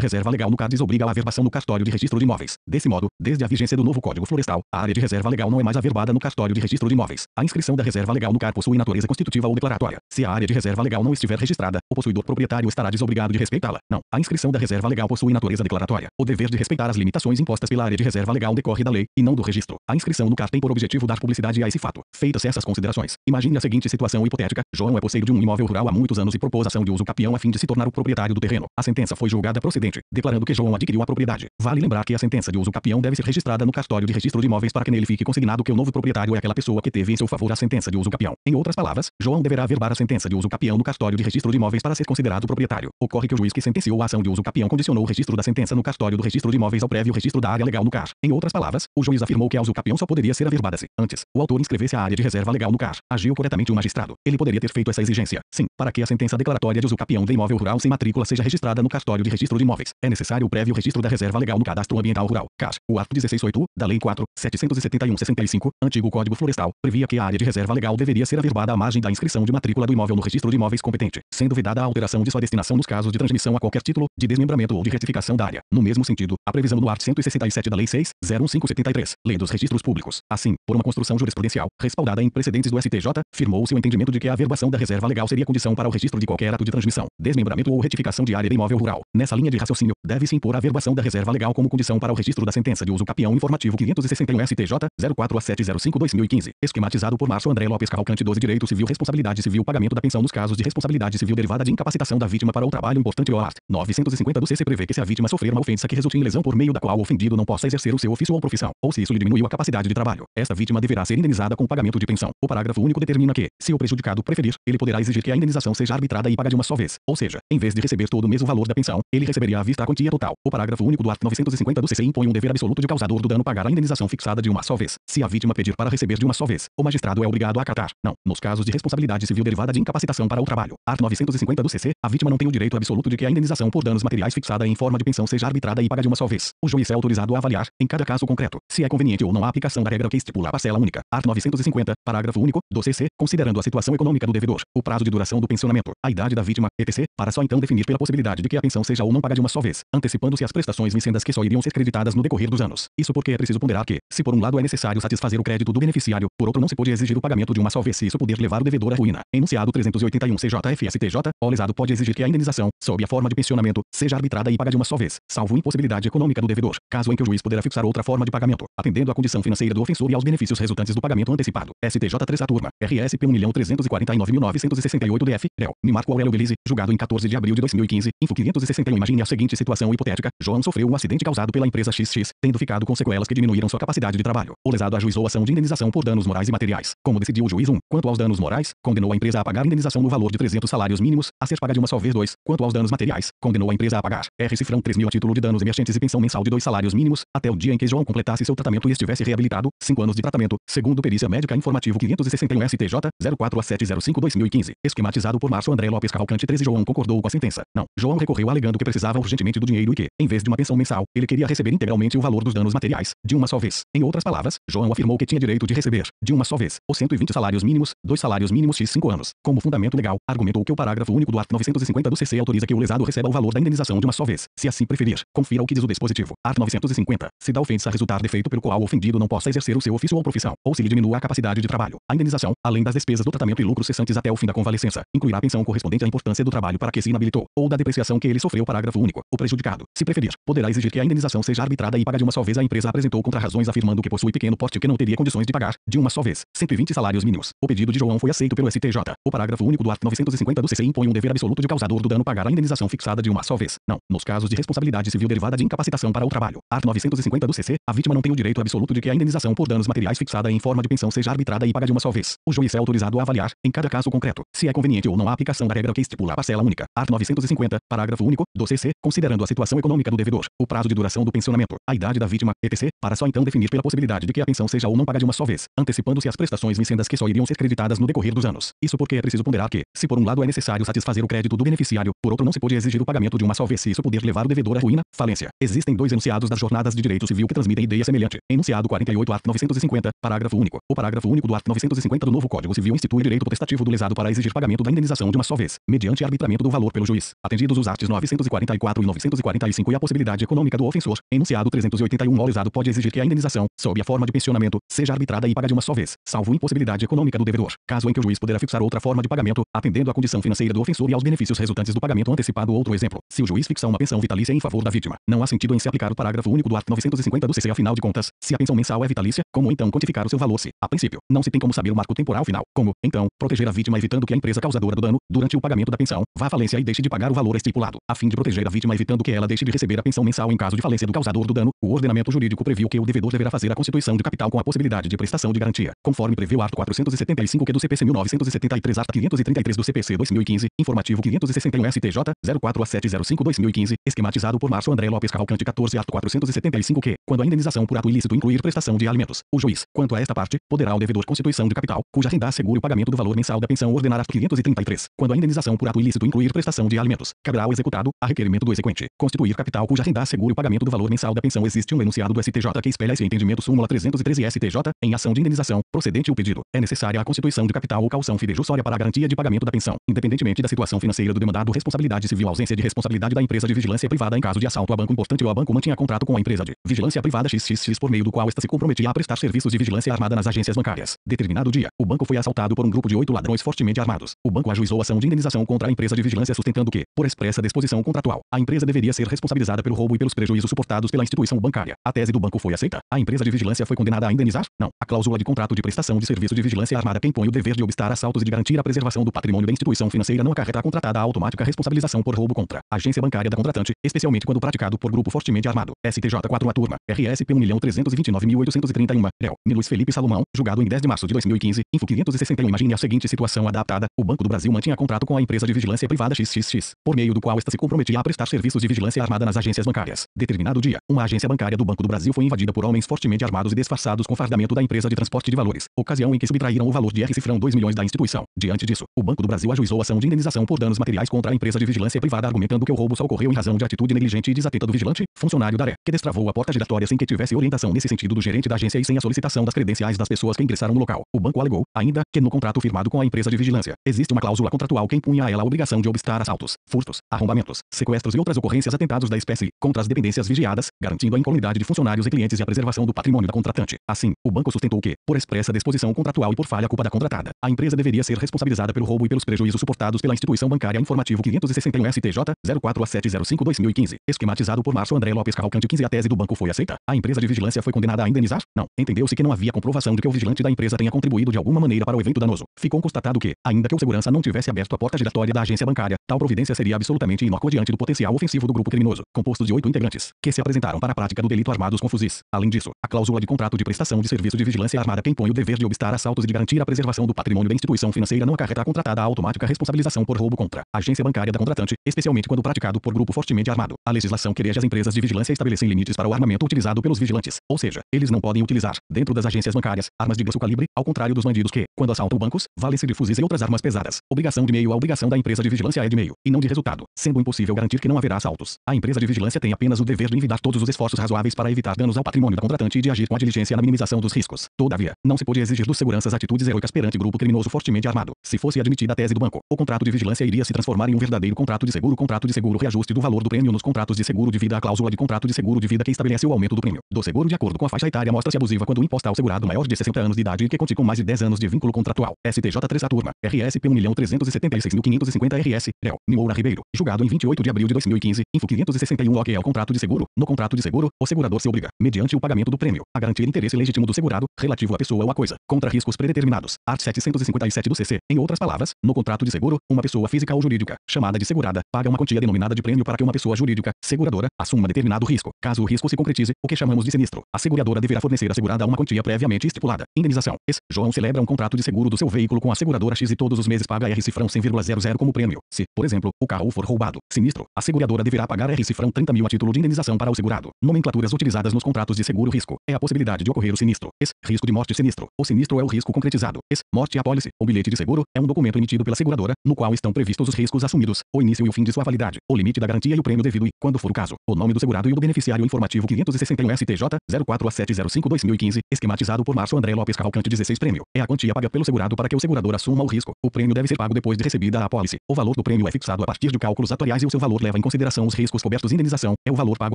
reserva legal no CAR desobriga a averbação no cartório de registro de imóveis. Desse modo, desde a vigência do novo Código Florestal, a área de reserva legal não é mais averbada no cartório de registro de imóveis. A inscrição da reserva legal no CAR possui natureza constitutiva ou declaratória. Se a área de reserva legal não estiver registrada, o possuidor proprietário estará desobrigado de respeitá-la. Não, a inscrição da reserva legal possui natureza declaratória. O dever de respeitar as limitações impostas pela área de reserva legal decorre da lei, e não do registro. A inscrição no CAR tem por objetivo dar publicidade a esse fato. Feitas essas considerações, imagine a seguinte situação hipotética: João é posseiro de um imóvel rural há muitos anos e propôs ação de uso capião a fim de se tornar o proprietário do terreno. A sentença foi julgada procedente, declarando que João adquiriu a propriedade. Vale lembrar que a sentença de uso capião deve ser registrada no cartório de registro de imóveis para que nele fique consignado que o novo proprietário é aquela pessoa que teve em seu favor a sentença de uso capião. Em outras palavras, João deverá averbar a sentença de uso capião no cartório de registro de imóveis para ser considerado proprietário. Ocorre que o juiz que sentenciou a ação de uso capião condicionou o registro da sentença no cartório do registro de imóveis ao prévio registro da área legal no CAR. Em outras palavras, o juiz afirmou que a uso capião só poderia ser averbada se, antes, o autor inscrevesse a área de reserva legal no CAR. Agiu corretamente o magistrado. Ele poderia ter feito essa exigência. Sim, para que a sentença declaratória de uso capião de imóvel rural sem matrícula seja registrada no cartório de registro de imóveis, é necessário o prévio registro da reserva legal no Cadastro Ambiental Rural, CAR. O artigo 16.8 da Lei 4.771/65, antigo Código Florestal, previa que a área de reserva legal deveria ser averbada à margem da inscrição de matrícula do imóvel no registro de imóveis competente, sendo vedada a alteração de sua destinação nos casos de transmissão a qualquer título, de desmembramento ou de retificação da área. No mesmo sentido, a previsão do artigo 167 da Lei 6.01573, Lei dos Registros Públicos. Assim, por uma construção jurisprudencial, respaldada em precedentes do STJ, firmou-se o entendimento de que a averbação da reserva legal seria condição para o registro de qualquer ato de transmissão, desmembramento ou retificação de área de imóvel rural. Nessa linha de raciocínio, deve-se impor a averbação da reserva legal como condição para o registro da sentença de uso capião informativo 561 STJ 04.705/2015, esquematizado por Márcio André Lopes Cavalcante 12 Direito Civil Responsabilidade Civil Pagamento da pensão nos casos de responsabilidade civil derivada de incapacitação da vítima para o trabalho importante. O art. 950 do CC prevê que se a vítima sofrer uma ofensa que resulte em lesão por meio da qual o ofendido não possa exercer o seu ofício ou profissão, ou se isso lhe diminuiu a capacidade de trabalho, esta vítima deverá ser indenizada com o pagamento de pensão. O parágrafo único determina que, se o prejudicado preferir, ele poderá exigir que a indenização seja arbitrada e paga de uma só vez, ou seja, em vez de receber todo o mesmo valor da pensão, ele receberia à vista a quantia total. O parágrafo único do art. 950 do CC impõe um dever absoluto de causador do dano pagar a indenização fixada de uma só vez. Se a vítima pedir para receber de uma só vez, o magistrado é obrigado a acatar. Não, nos casos de responsabilidade civil derivada de incapacitação para o trabalho, art. 950 do CC, a vítima não tem o direito absoluto de que a indenização por danos materiais fixada em forma de pensão seja arbitrada e paga de uma só vez. O juiz é autorizado a avaliar, em cada caso concreto, se é conveniente ou não a aplicação da regra que estipula a parcela única, art. 950, parágrafo único, do CC, considerando a situação econômica do devedor, o prazo de duração do pensionamento, a idade da vítima, etc., para só então definir pela possibilidade de que a pensão seja ou não paga de uma só vez, antecipando-se as prestações vincendas que só iriam ser creditadas no decorrer dos anos. Isso porque é preciso ponderar que, se por um lado é necessário satisfazer o crédito do beneficiário, por outro não se pode exigir o pagamento de uma só vez se isso puder levar o devedor à ruína. Enunciado 381 CJF-STJ, o lesado pode exigir que a indenização, sob a forma de pensionamento, seja arbitrada e paga de uma só vez, salvo impossibilidade econômica do devedor, caso em que o juiz poderá fixar outra forma de pagamento, atendendo à condição financeira do ofensor e aos benefícios resultantes do pagamento antecipado. STJ 3 a turma, RSP 1.349.968 DF, réu, Marco Aurélio Belize, julgado em 14 de abril de 2015, info 561. Imagine a seguinte situação hipotética: João sofreu um acidente causado pela empresa XX, tendo ficado com sequelas que diminuíram sua capacidade de trabalho. O lesado ajuizou ação de indenização por danos morais e materiais. Como decidiu o juiz? 1. Quanto aos danos morais, condenou a empresa a pagar indenização no valor de 300 salários mínimos, a ser paga de uma só vez. 2. Quanto aos danos materiais, condenou a empresa a pagar cifrão 3.000 a título de danos emergentes e pensão mensal de 2 salários mínimos, até o dia em que João completasse seu tratamento e estivesse reabilitado, 5 anos de tratamento, segundo perícia médica informativo 561 STJ 04.705/2015, esquematizado por Márcio André Lopes Cavalcante 13. João concordou com a sentença. Não, João recorreu alegando que precisava urgentemente do dinheiro e que, em vez de uma pensão mensal, ele queria receber integralmente o valor dos danos materiais, de uma só vez. Em outras palavras, João afirmou que tinha direito de receber, de uma só vez, os 120 salários mínimos, 2 salários mínimos x 5 anos. Como fundamento legal, argumentou que o parágrafo único do art. 950 do CC autoriza que o lesado receba o valor da indenização de uma só vez, se assim preferir. Confira o que diz o dispositivo. Art. 950. Se da ofensa resultar defeito pelo qual o ofendido não possa exercer o seu ofício ou profissão, ou se lhe diminua a capacidade de trabalho, a indenização, além das despesas do tratamento e lucros cessantes até o fim da convalescença, incluirá a pensão correspondente à importância do trabalho para que se inabilitou, ou da depreciação que ele sofreu. Parágrafo único. O prejudicado, se preferir, poderá exigir que a indenização seja arbitrada e paga de uma só vez. A empresa apresentou contra-razões afirmando que possui pequeno porte que não teria condições de pagar, de uma só vez, 120 salários mínimos. O pedido de João foi aceito pelo STJ. O parágrafo único do art. 950 do CC impõe um dever absoluto de causador do dano pagar a indenização fixada de uma só vez. Não, nos casos de responsabilidade civil derivada de incapacitação para o trabalho, art. 950 do CC, a vítima não tem o direito absoluto de que a indenização por danos materiais fixada em forma de pensão seja arbitrada e paga de uma só vez. O juiz é autorizado a avaliar, em cada caso concreto, se é conveniente ou não a aplicação da regra que estipula a parcela única, art. 950, parágrafo único, do CC, considerando a situação econômica do devedor, o prazo de duração do pensionamento pensionamento, a idade da vítima, etc., para só então definir pela possibilidade de que a pensão seja ou não paga de uma só vez, antecipando-se as prestações vincendas que só iriam ser creditadas no decorrer dos anos. Isso porque é preciso ponderar que, se por um lado é necessário satisfazer o crédito do beneficiário, por outro não se pode exigir o pagamento de uma só vez se isso poder levar o devedor à ruína, falência. Existem dois enunciados das jornadas de direito civil que transmitem ideia semelhante. Enunciado 48 art. 950, parágrafo único. O parágrafo único do art. 950 do novo Código Civil institui direito potestativo do lesado para exigir pagamento da indenização de uma só vez, mediante arbitramento do valor pelo juiz, atendidos os artes 944 e 945 e a possibilidade econômica do ofensor. Enunciado 381 o lesado pode exigir que a indenização, sob a forma de pensionamento, seja arbitrada e paga de uma só vez, salvo impossibilidade econômica do devedor, caso em que o juiz poderá fixar outra forma de pagamento, atendendo à condição financeira do ofensor e aos benefícios resultantes do pagamento antecipado. Outro exemplo, se o juiz fixa uma pensão vitalícia em favor da vítima, não há sentido em se aplicar o parágrafo único do art. 950 do CC. Afinal de contas, se a pensão mensal é vitalícia, como então quantificar o seu valor se, a princípio, não se tem como saber o marco temporal final? Como, então, proteger a vítima evitando que a empresa causadora do dano, durante o pagamento da pensão, vá à falência e deixe de pagar o valor estipulado, a fim de proteger a vítima evitando que ela deixe de receber a pensão mensal em caso de falência do causador do dano? O ordenamento jurídico previu que o devedor deverá fazer a constituição de capital com a possibilidade de prestação de garantia, conforme prevê o art. 475 que do CPC 1973, art. 533 do CPC 2015, informativo 561 STJ 04705/2015, esquematizado por Márcio André Lopes Cavalcante 14, art. 475 que, quando a indenização por ato ilícito incluir prestação de alimentos, o juiz, quanto a esta parte, poderá ao devedor constituição de capital, cuja renda assegure o pagamento do valor mensal da pensão ordenar art. 533, quando a indenização por ato ilícito incluir prestação de alimentos, caberá ao executado, a requerimento do exequente, constituir capital cuja renda assegure o pagamento do valor mensal da pensão. Existe um enunciado do STJ que espelha esse entendimento. Súmula 313 STJ, em ação de indenização, procedente o pedido, é necessária a constituição de capital ou caução fidejussória para a garantia de pagamento da pensão, independentemente da situação financeira do demandado. Responsabilidade civil, ausência de responsabilidade da empresa de vigilância privada em caso de assalto a banco importante ou a banco mantinha contrato com a empresa de vigilância privada XXX por meio do qual esta se comprometia a prestar serviços de vigilância armada nas agências bancárias. Determinado dia, o banco foi assaltado por um grupo de 8 ladrões fortemente armados. O banco ajuizou ação de indenização contra a empresa de vigilância sustentando que, por expressa disposição contratual, a empresa deveria ser responsabilizada pelo roubo e pelos prejuízos suportados pela instituição bancária. A tese do banco foi aceita? A empresa de vigilância foi condenada a indenizar? Não. A cláusula de contrato de prestação de serviço de vigilância armada que impõe o dever de obstar assaltos e de garantir a preservação do patrimônio da instituição financeira não acarreta a contratada a automática responsabilização por roubo contra a agência bancária da contratante, especialmente quando praticado por grupo fortemente armado. STJ 4 a turma, RSP 1.329.831, réu, Luiz Felipe Salomão, julgado em 10 de março de 2015, info 561. Imagine a seguinte situação adaptada: o Banco do Brasil mantinha contrato com a empresa de vigilância privada XXX, por meio do qual esta se comprometia a prestar serviços de vigilância armada nas agências bancárias. Determinado dia, uma agência bancária do Banco do Brasil foi invadida por homens fortemente armados e disfarçados com fardamento da empresa de transporte de valores, ocasião em que subtraíram o valor de R$ 2 milhões da instituição. Diante disso, o Banco do Brasil ajuizou ação de indenização por danos materiais contra a empresa de vigilância privada, argumentando que o roubo só ocorreu em razão de atitude negligente e desatenta do vigilante, funcionário da ARE, que destravou a porta giratória sem que tivesse orientação nesse sentido do gerente da agência e sem a solicitação das credenciais das pessoas que ingressaram no local. O banco alegou, ainda, que no contrato firmado com a empresa de vigilância, existe uma cláusula contratual que impunha a ela a obrigação de obstar assaltos, furtos, arrombamentos, sequestros e outras ocorrências atentados da espécie contra as dependências vigiadas, garantindo a incolumidade de funcionários e clientes e a preservação do patrimônio da contratante. Assim, o banco sustentou que, por expressa disposição contratual e por falha culpa da contratada, a empresa deveria ser responsabilizada pelo roubo e pelos prejuízos suportados pela instituição bancária. Informativo 561 STJ 04705/2015, esquematizado por Márcio André Lopes Cavalcante 15. A tese do banco foi aceita? A empresa de vigilância foi condenada a indenizar? Não. Entendeu-se que não havia comprovação de que o vigilante da empresa tenha contribuído de alguma maneira para o evento danoso. Ficou constatado que, ainda que o segurança não tivesse aberto a porta giratória da agência bancária, tal providência seria absolutamente inócua diante do potencial ofensivo do grupo criminoso, composto de 8 integrantes, que se apresentaram para a prática do delito armados com fuzis. Além disso, a cláusula de contrato de prestação de serviço de vigilância armada que impõe o dever de obstar assaltos e de garantir a preservação do patrimônio da instituição financeira não acarreta a contratada a automática responsabilização por roubo contra a agência bancária da contratante, especialmente quando praticado por grupo fortemente armado. A legislação que rege as empresas de vigilância estabelecem limites para o armamento utilizado pelos vigilantes, ou seja, eles não podem utilizar, dentro das agências bancárias, armas de grosso calibre, ao contrário dos bandidos que, quando assaltam bancos, valem-se de fuzis e outras armas pesadas. Obrigação de meio. A obrigação da empresa de vigilância é de meio, e não de resultado, sendo impossível garantir que não haverá assaltos. A empresa de vigilância tem apenas o dever de envidar todos os esforços razoáveis para evitar danos ao patrimônio da contratante e de agir com a diligência na minimização dos riscos. Todavia, não se pode exigir dos seguranças atitudes heroicas perante grupo criminoso fortemente armado. Se fosse admitida a tese do banco, o contrato de vigilância iria se transformar em um verdadeiro contrato de seguro. Contrato de seguro, reajuste do valor do prêmio nos contratos de seguro de vida. A cláusula de contrato de seguro de vida que estabelece o aumento do prêmio do seguro de acordo com a faixa etária mostra-se abusiva quando imposta ao segurado maior de 60 anos de idade e que conte com mais de 10 anos de vínculo contratual. STJ 3 a turma, RSP 1.376.550 RS, réu, Moura Ribeiro, julgado em 28 de abril de 2015, info 561 OK. É o contrato de seguro. No contrato de seguro, o segurador se obriga, mediante o pagamento do prêmio, a garantir interesse legítimo do segurado, relativo à pessoa ou à coisa, contra riscos predeterminados. Art. 757 do CC. Em outras palavras, no contrato de seguro, uma pessoa física ou jurídica, chamada de segurada, paga uma quantia denominada de prêmio para que uma pessoa jurídica, seguradora, assuma determinado risco. Caso o risco se concretize, o que chamamos de sinistro, a seguradora deverá fornecer à segurada uma quantia previamente estipulada. Indenização. João celebra um contrato de seguro do seu veículo com a seguradora X e todos os meses paga R$ 100,00 como prêmio. Se, por exemplo, o carro for roubado, sinistro, a seguradora deverá pagar R$ 30.000 a título de indenização para o segurado. Nomenclaturas utilizadas nos contratos de seguro-risco. É a possibilidade de ocorrer o sinistro. Risco de morte sinistro. O sinistro é o risco concretizado. Morte apólice. O bilhete de seguro é um documento emitido pela seguradora, no qual estão previstos os riscos assumidos, o início e o fim de sua validade, o limite da garantia e o prêmio devido e, quando for o caso, o nome do segurado e o do beneficiário informativo 561 STJ 041705-2015, esquematizado por Márcio André Lopes Cavalcante 16 prêmio. É a quantia paga pelo segurado para que o segurador assuma o risco. O prêmio deve ser pago depois de recebida a apólice. O valor do prêmio é fixado a partir de cálculos atuariais e o seu valor leva em consideração os riscos cobertos. Indenização é o valor pago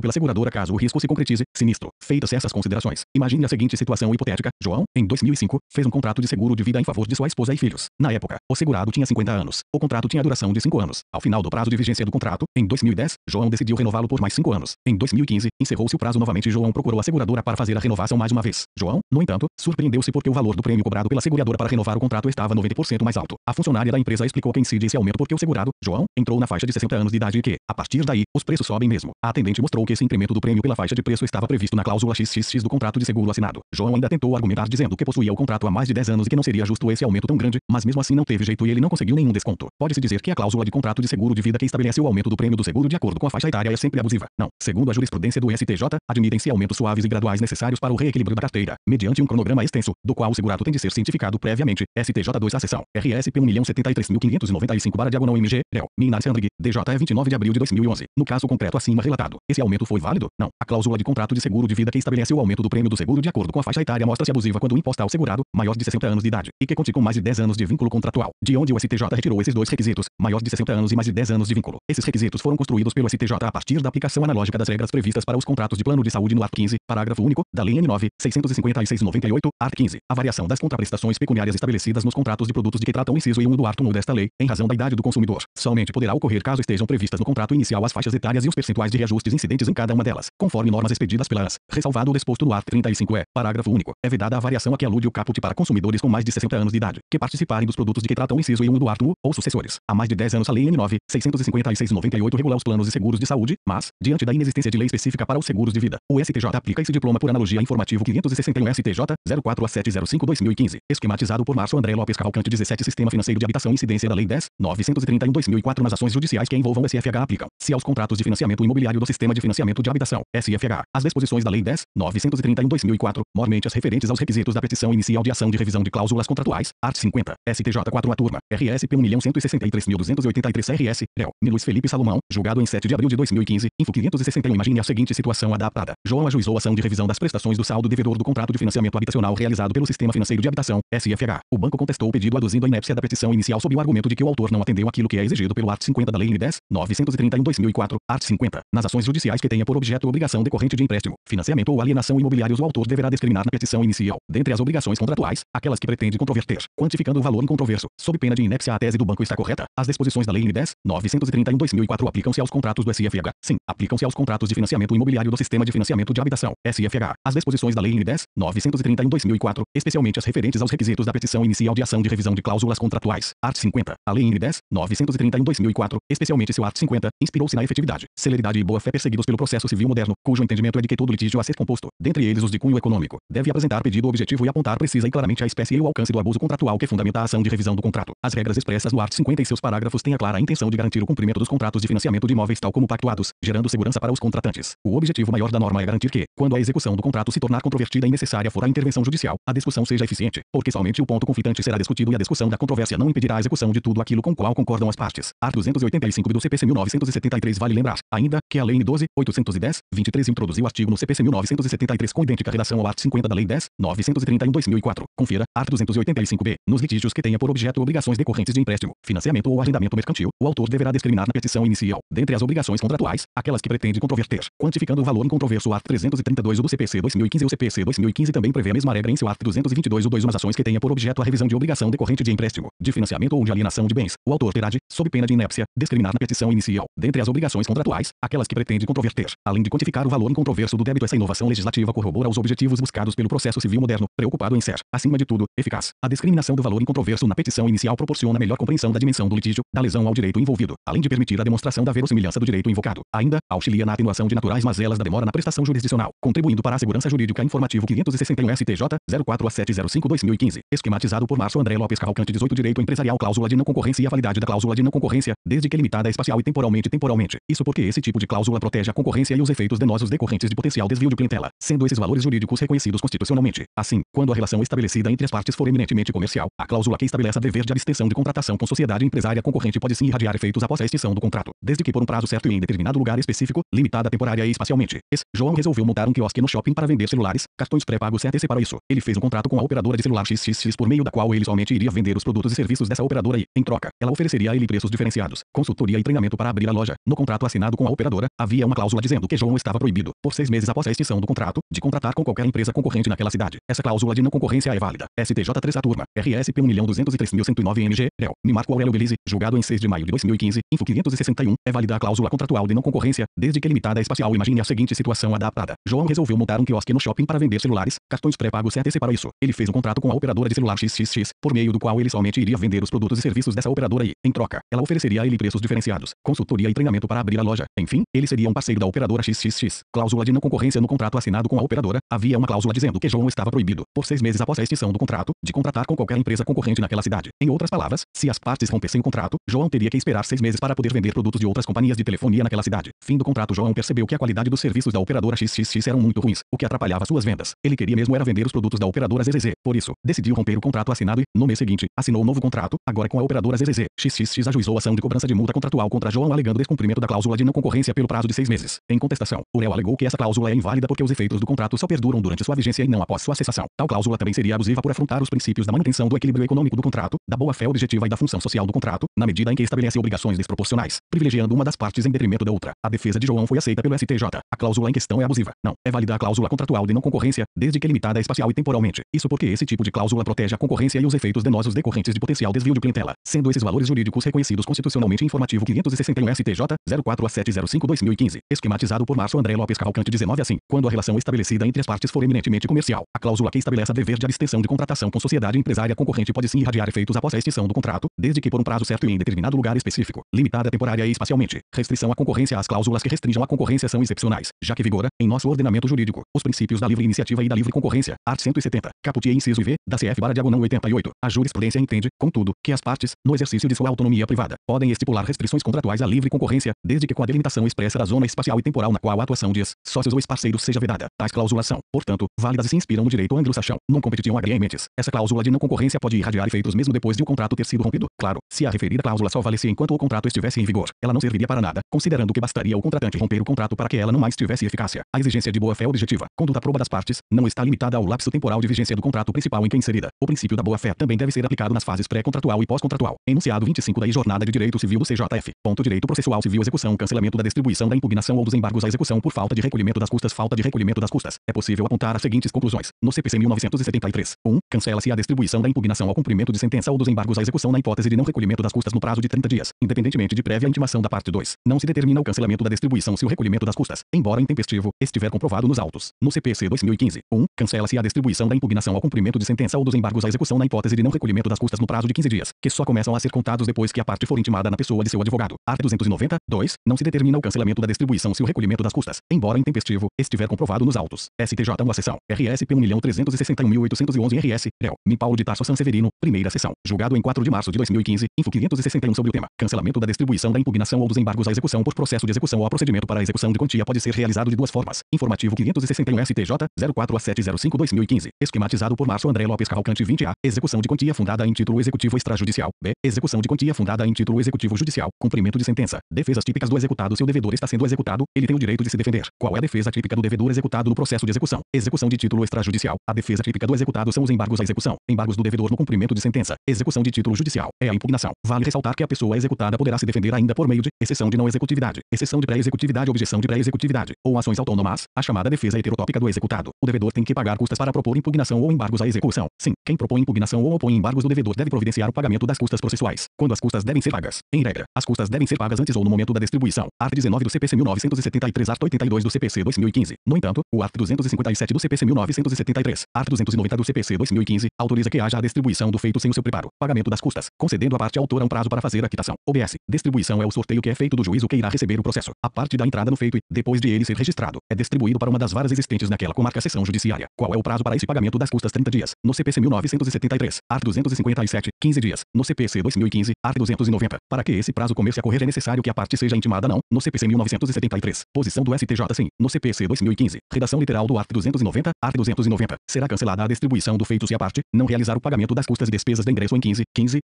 pela seguradora caso o risco se concretize. Sinistro. Feitas essas considerações, imagine a seguinte situação hipotética. João, em 2005, fez um contrato de seguro de vida em favor de sua esposa e filhos. Na época, o segurado tinha 50 anos. O contrato tinha duração de 5 anos. Ao final do prazo de vigência do contrato, em 2010, João decidiu renová-lo por mais 5 anos. Em 2015, encerrou-se o prazo novamente e João procurou a seguradora para fazer a renovação mais uma vez. João, no entanto, surpreendeu-se porque o valor do prêmio cobrado pela seguradora para renovar o contrato estava 90% mais alto. A funcionária da empresa explicou que incide esse aumento porque o segurado, João, entrou na faixa de 60 anos de idade e que, a partir daí, os preços sobem mesmo. A atendente mostrou que esse incremento do prêmio pela faixa de preço estava previsto na cláusula XXX do contrato de seguro assinado. João ainda tentou argumentar dizendo que possuía o contrato há mais de 10 anos e que não seria justo esse aumento tão grande, mas mesmo assim não teve jeito e ele não conseguiu nenhum desconto. Pode-se dizer que a cláusula de contrato de seguro de vida que estabelece o aumento do prêmio do seguro de acordo com a faixa etária é sempre abusiva. Não. Segundo a jurisprudência do STJ, admitem-se aumentos suaves e graduais necessários para o reequilíbrio da carteira, mediante um cronograma extenso, do qual o segurado tem de ser cientificado previamente. STJ 2 a seção. RSP 1.073.595/MG, Réu, Minas Henrique, DJ 29 de abril de 2011. No caso concreto acima relatado, esse aumento foi válido? Não. A cláusula de contrato de seguro de vida que estabelece o aumento do prêmio do seguro de acordo com a faixa etária mostra-se abusiva quando imposta ao segurado, maior de 60 anos de idade, e que conte com mais de 10 anos de vínculo contratual, de onde o STJ retirou esses dois requisitos, maior de 60 anos e mais de 10 anos de vínculo. Esses requisitos foram construídos pelo STJ a partir da aplicação analógica das regras previstas para os contratos de plano de saúde no art. 15, parágrafo único, da Lei N. 9.656/98, art. 15, a variação das contraprestações pecuniárias estabelecidas nos contratos de produtos de que trata o inciso I1 do art. 1 desta lei, em razão da idade do consumidor, somente poderá ocorrer caso estejam previstas no contrato inicial as faixas etárias e os percentuais de reajustes incidentes em cada uma delas, conforme normas expedidas pela ANS, ressalvado o disposto no art. 35e, parágrafo único, é vedada a variação a que alude o caput para consumidores com mais de 60 anos de idade, que participarem dos produtos de que tratam o inciso I1 do art. 1 ou sucessores. Há mais de 10 anos a Lei N. 9.656/98 regula os planos de seguros de saúde, mas, diante da inexistência de lei específica para os seguros de vida, o STJ aplica esse diploma por analogia informativo 561 STJ 041705/2015, esquematizado por Márcio André Lopes Cavalcante 17 Sistema Financeiro de Habitação Incidência da Lei 10.931/2004 nas ações judiciais que envolvam SFH aplicam, se aos contratos de financiamento imobiliário do Sistema de Financiamento de Habitação, SFH, as disposições da Lei 10.931/2004, mormente as referentes aos requisitos da petição inicial de ação de revisão de cláusulas contratuais, art. 50, STJ 4 a turma, RSP 1.163.283 RS, Réu, Luiz Felipe Salomão, julgado em 7 de abril de 2015, info 561. Imagine a seguinte situação adaptada. João ajuizou ação de revisão das prestações do saldo devedor do contrato de financiamento habitacional realizado pelo Sistema Financeiro de Habitação, SFH. O banco contestou o pedido aduzindo a inépcia da petição inicial sob o argumento de que o autor não atendeu aquilo que é exigido pelo art. 50 da Lei N. 10.931/2004, art. 50. Nas ações judiciais que tenha por objeto obrigação decorrente de empréstimo, financiamento ou alienação imobiliários, o autor deverá discriminar na petição inicial, dentre as obrigações contratuais, aquelas que pretende controverter, quantificando o valor incontroverso, sob pena de inépcia. A tese do banco está correta. As disposições da Lei N. 10.931/2004 aplicam-se aos contratos do SFH. Sim, aplicam-se aos contratos de financiamento imobiliário do Sistema de Financiamento de Habitação, SFH. As disposições da Lei N. 10.931/2004, especialmente as referentes aos requisitos da petição inicial de ação de revisão de cláusulas contratuais, art. 50. A Lei N. 10.931/2004, especialmente seu art. 50, inspirou-se na efetividade, celeridade e boa-fé perseguidos pelo processo civil moderno, cujo entendimento é de que todo litígio a ser composto, dentre eles os de cunho econômico, deve apresentar pedido objetivo e apontar precisa e claramente a espécie e o alcance do abuso contratual que fundamenta a ação de revisão do contrato. As regras expressas no art. 50 e seus parágrafos têm a clara intenção de garantir o cumprimento dos contratos de financiamento de imóveis tal como pactuados, gerando segurança para os contratantes. O objetivo maior da norma é garantir que, quando a execução do contrato se tornar controvertida e necessária for a intervenção judicial, a discussão seja eficiente, porque somente o ponto conflitante será discutido e a discussão da controvérsia não impedirá a execução de tudo aquilo com qual concordam as partes. Art. 285 do CPC 1973. Vale lembrar, ainda, que a Lei N. 12.810/23 introduziu artigo no CPC 1973 com idêntica redação ao art. 50 da Lei 10.931/2004. Confira, art. 285b. Nos litígios que tenha por objeto obrigações decorrentes de empréstimo, financiamento ou arrendamento mercantil, o autor deverá discriminar na petição inicial, dentre as obrigações contratuais, aquelas que pretende controverter, quantificando o valor incontroverso. Art. 332 do CPC 2015. O CPC 2015 também prevê a mesma regra em seu art. 222 o 2 nas ações que tenha por objeto a revisão de obrigação decorrente de empréstimo, de financiamento ou de alienação de bens. O autor terá de, sob pena de inépcia, discriminar na petição inicial, dentre as obrigações contratuais, aquelas que pretende controverter, além de quantificar o valor incontroverso do débito. Essa inovação legislativa corrobora os objetivos buscados pelo processo civil moderno, preocupado em ser, acima de tudo, eficaz. A discriminação do valor incontroverso na petição inicial proporciona melhor compreensão da dimensão do litígio, da lesão ao direito envolvido, além de permitir a demonstração da verossimilhança do direito invocado. Ainda, auxilia na atenuação de naturais mazelas da demora na prestação jurisdicional, contribuindo para a segurança jurídica. Informativo 561 STJ 041705/2015, esquematizado por Márcio André Lopes Cavalcante 18. Direito empresarial. Cláusula de não concorrência e a validade da cláusula de não concorrência, desde que limitada espacial e temporalmente. Isso porque esse tipo de cláusula protege a concorrência concorrência e os efeitos danosos decorrentes de potencial desvio de clientela, sendo esses valores jurídicos reconhecidos constitucionalmente. Assim, quando a relação estabelecida entre as partes for eminentemente comercial, a cláusula que estabelece a dever de abstenção de contratação com sociedade empresária concorrente pode sim irradiar efeitos após a extinção do contrato, desde que por um prazo certo e em determinado lugar específico, limitada temporária e espacialmente. João resolveu montar um quiosque no shopping para vender celulares, cartões pré-pagos CTC. Para isso, ele fez um contrato com a operadora de celular XXX por meio da qual ele somente iria vender os produtos e serviços dessa operadora e, em troca, ela ofereceria a ele preços diferenciados, consultoria e treinamento para abrir a loja. No contrato assinado com a operadora, havia uma cláusula dizendo que João estava proibido, por 6 meses após a extinção do contrato, de contratar com qualquer empresa concorrente naquela cidade. Essa cláusula de não concorrência é válida. STJ3 a turma, RSP 1.203.109 MG, réu, Marco Aurélio Belize, julgado em 6 de maio de 2015, info 561, é válida a cláusula contratual de não concorrência, desde que limitada a espacial. Imagine a seguinte situação adaptada. João resolveu montar um quiosque no shopping para vender celulares, cartões pré-pagos CTC. Para isso, ele fez um contrato com a operadora de celular XXX, por meio do qual ele somente iria vender os produtos e serviços dessa operadora e, em troca, ela ofereceria a ele preços diferenciados, consultoria e treinamento para abrir a loja. Enfim, ele seria um parceiro da operadora XXX. Cláusula de não concorrência. No contrato assinado com a operadora, havia uma cláusula dizendo que João estava proibido, por 6 meses após a extinção do contrato, de contratar com qualquer empresa concorrente naquela cidade. Em outras palavras, se as partes rompessem o contrato, João teria que esperar 6 meses para poder vender produtos de outras companhias de telefonia naquela cidade. Fim do contrato. João percebeu que a qualidade dos serviços da operadora XXX eram muito ruins, o que atrapalhava suas vendas. Ele queria mesmo era vender os produtos da operadora ZZZ. Por isso, decidiu romper o contrato assinado e, no mês seguinte, assinou um novo contrato, agora com a operadora ZZZ. XXX ajuizou ação de cobrança de multa contratual contra João alegando descumprimento da cláusula de não concorrência pelo prazo de 6 meses. Em contestação, o réu alegou que essa cláusula é inválida porque os efeitos do contrato só perduram durante sua vigência e não após sua cessação. Tal cláusula também seria abusiva por afrontar os princípios da manutenção do equilíbrio econômico do contrato, da boa-fé objetiva e da função social do contrato, na medida em que estabelece obrigações desproporcionais, privilegiando uma das partes em detrimento da outra. A defesa de João foi aceita pelo STJ. A cláusula em questão é abusiva. Não, é válida a cláusula contratual de não concorrência, desde que limitada espacial e temporalmente. Isso porque esse tipo de cláusula protege a concorrência e os efeitos danosos decorrentes de potencial desvio de clientela, sendo esses valores jurídicos reconhecidos constitucionalmente. Informativo 561 STJ 041705/2015, esquematizado por Márcio André Lopes Cavalcante. 19 assim, quando a relação estabelecida entre as partes for eminentemente comercial, a cláusula que estabelece a dever de abstenção de contratação com sociedade empresária concorrente pode sim irradiar efeitos após a extinção do contrato, desde que por um prazo certo e em determinado lugar específico, limitada temporária e espacialmente. Restrição à concorrência. As cláusulas que restringam a concorrência são excepcionais, já que vigora, em nosso ordenamento jurídico, os princípios da livre iniciativa e da livre concorrência. Art. 170, caput e inciso V, da CF/88. A jurisprudência entende, contudo, que as partes, no exercício de sua autonomia privada, podem estipular restrições contratuais à livre concorrência, desde que com a delimitação expressa da zona espacial e temporal na qual a atuação de sócios ou ex-parceiros seja vedada. Tais cláusulas são, portanto, válidas e se inspiram no direito anglo-saxão, non-competition agreements. Essa cláusula de não concorrência pode irradiar efeitos mesmo depois de o contrato ter sido rompido. Claro, se a referida cláusula só valesse enquanto o contrato estivesse em vigor, ela não serviria para nada, considerando que bastaria o contratante romper o contrato para que ela não mais tivesse eficácia. A exigência de boa-fé objetiva, conduta proba das partes, não está limitada ao lapso temporal de vigência do contrato principal em que é inserida. O princípio da boa-fé também deve ser aplicado nas fases pré-contratual e pós-contratual. Enunciado 25 da Jornada de Direito Civil do CJF. Ponto. Direito processual civil. Execução. Cancelamento da distribuição, da impugnação ou dos embargos à execução por falta de recolhimento das custas. Falta de recolhimento das custas. É possível apontar as seguintes conclusões. No CPC 1973. 1. Cancela-se a distribuição da impugnação ao cumprimento de sentença ou dos embargos à execução na hipótese de não recolhimento das custas no prazo de 30 dias, independentemente de prévia intimação da parte 2. Não se determina o cancelamento da distribuição se o recolhimento das custas, embora intempestivo, estiver comprovado nos autos. No CPC 2015. 1. Cancela-se a distribuição da impugnação ao cumprimento de sentença ou dos embargos à execução na hipótese de não recolhimento das custas no prazo de 15 dias, que só começam a ser contados depois que a parte for intimada na pessoa de seu advogado. Art. 290. 2. Não se determina o cancelamento da distribuição se o recolhimento das custas, embora intempestivo, estiver comprovado nos autos. STJ 1. Sessão. RSP 1.361.811 RS. Réu. Mi Paulo de Tarso Sanseverino. Primeira sessão. Julgado em 4 de março de 2015. Info 561 sobre o tema. Cancelamento da distribuição da impugnação ou dos embargos à execução por processo de execução ou a procedimento para a execução de quantia pode ser realizado de duas formas. Informativo 561 STJ 041705/2015. Esquematizado por Márcio André Lopes Cavalcante. 20A. Execução de quantia fundada em título executivo extrajudicial. B. Execução de quantia fundada em título executivo judicial. Cumprimento de sentença. Defesas típicas do executado. Se o devedor está sendo executado, ele tem o direito de se defender. Qual é a defesa típica do devedor executado no processo de execução? Execução de título extrajudicial. A defesa típica do executado são os embargos à execução. Embargos do devedor no cumprimento de sentença. Execução de título judicial é a impugnação. Vale ressaltar que a pessoa executada poderá se defender ainda por meio de exceção de não executividade, exceção de pré-executividade, objeção de pré-executividade ou ações autônomas, a chamada defesa heterotópica do executado. O devedor tem que pagar custas para propor impugnação ou embargos à execução. Sim, quem propõe impugnação ou opõe embargos do devedor deve providenciar o pagamento das custas processuais, quando as custas devem ser pagas. Em regra, as custas devem ser pagas antes ou no momento da distribuição. Art. 19 do CPC 1973, Art. 82 do CPC 2015. No entanto, o Art. 257 do CPC 1973, Art. 290 do CPC 2015, autoriza que haja a distribuição do feito sem o seu preparo, pagamento das custas, concedendo à parte autora um prazo para fazer a quitação. OBS. Distribuição é o sorteio que é feito do juízo que irá receber o processo. A parte da entrada no feito e, depois de ele ser registrado, é distribuído para uma das varas existentes naquela comarca seção judiciária. Qual é o prazo para esse pagamento das custas? 30 dias. No CPC 1973, Art. 257, 15 dias. No CPC 2015, Art. 290. Para que esse prazo comece a correr é necessário que a parte seja intimada não. No CPC 1973, Posição do STJ sim, no CPC 2015. Redação literal do art. 290, art. 290. Será cancelada a distribuição do feito se a parte não realizar o pagamento das custas e despesas de ingresso em 15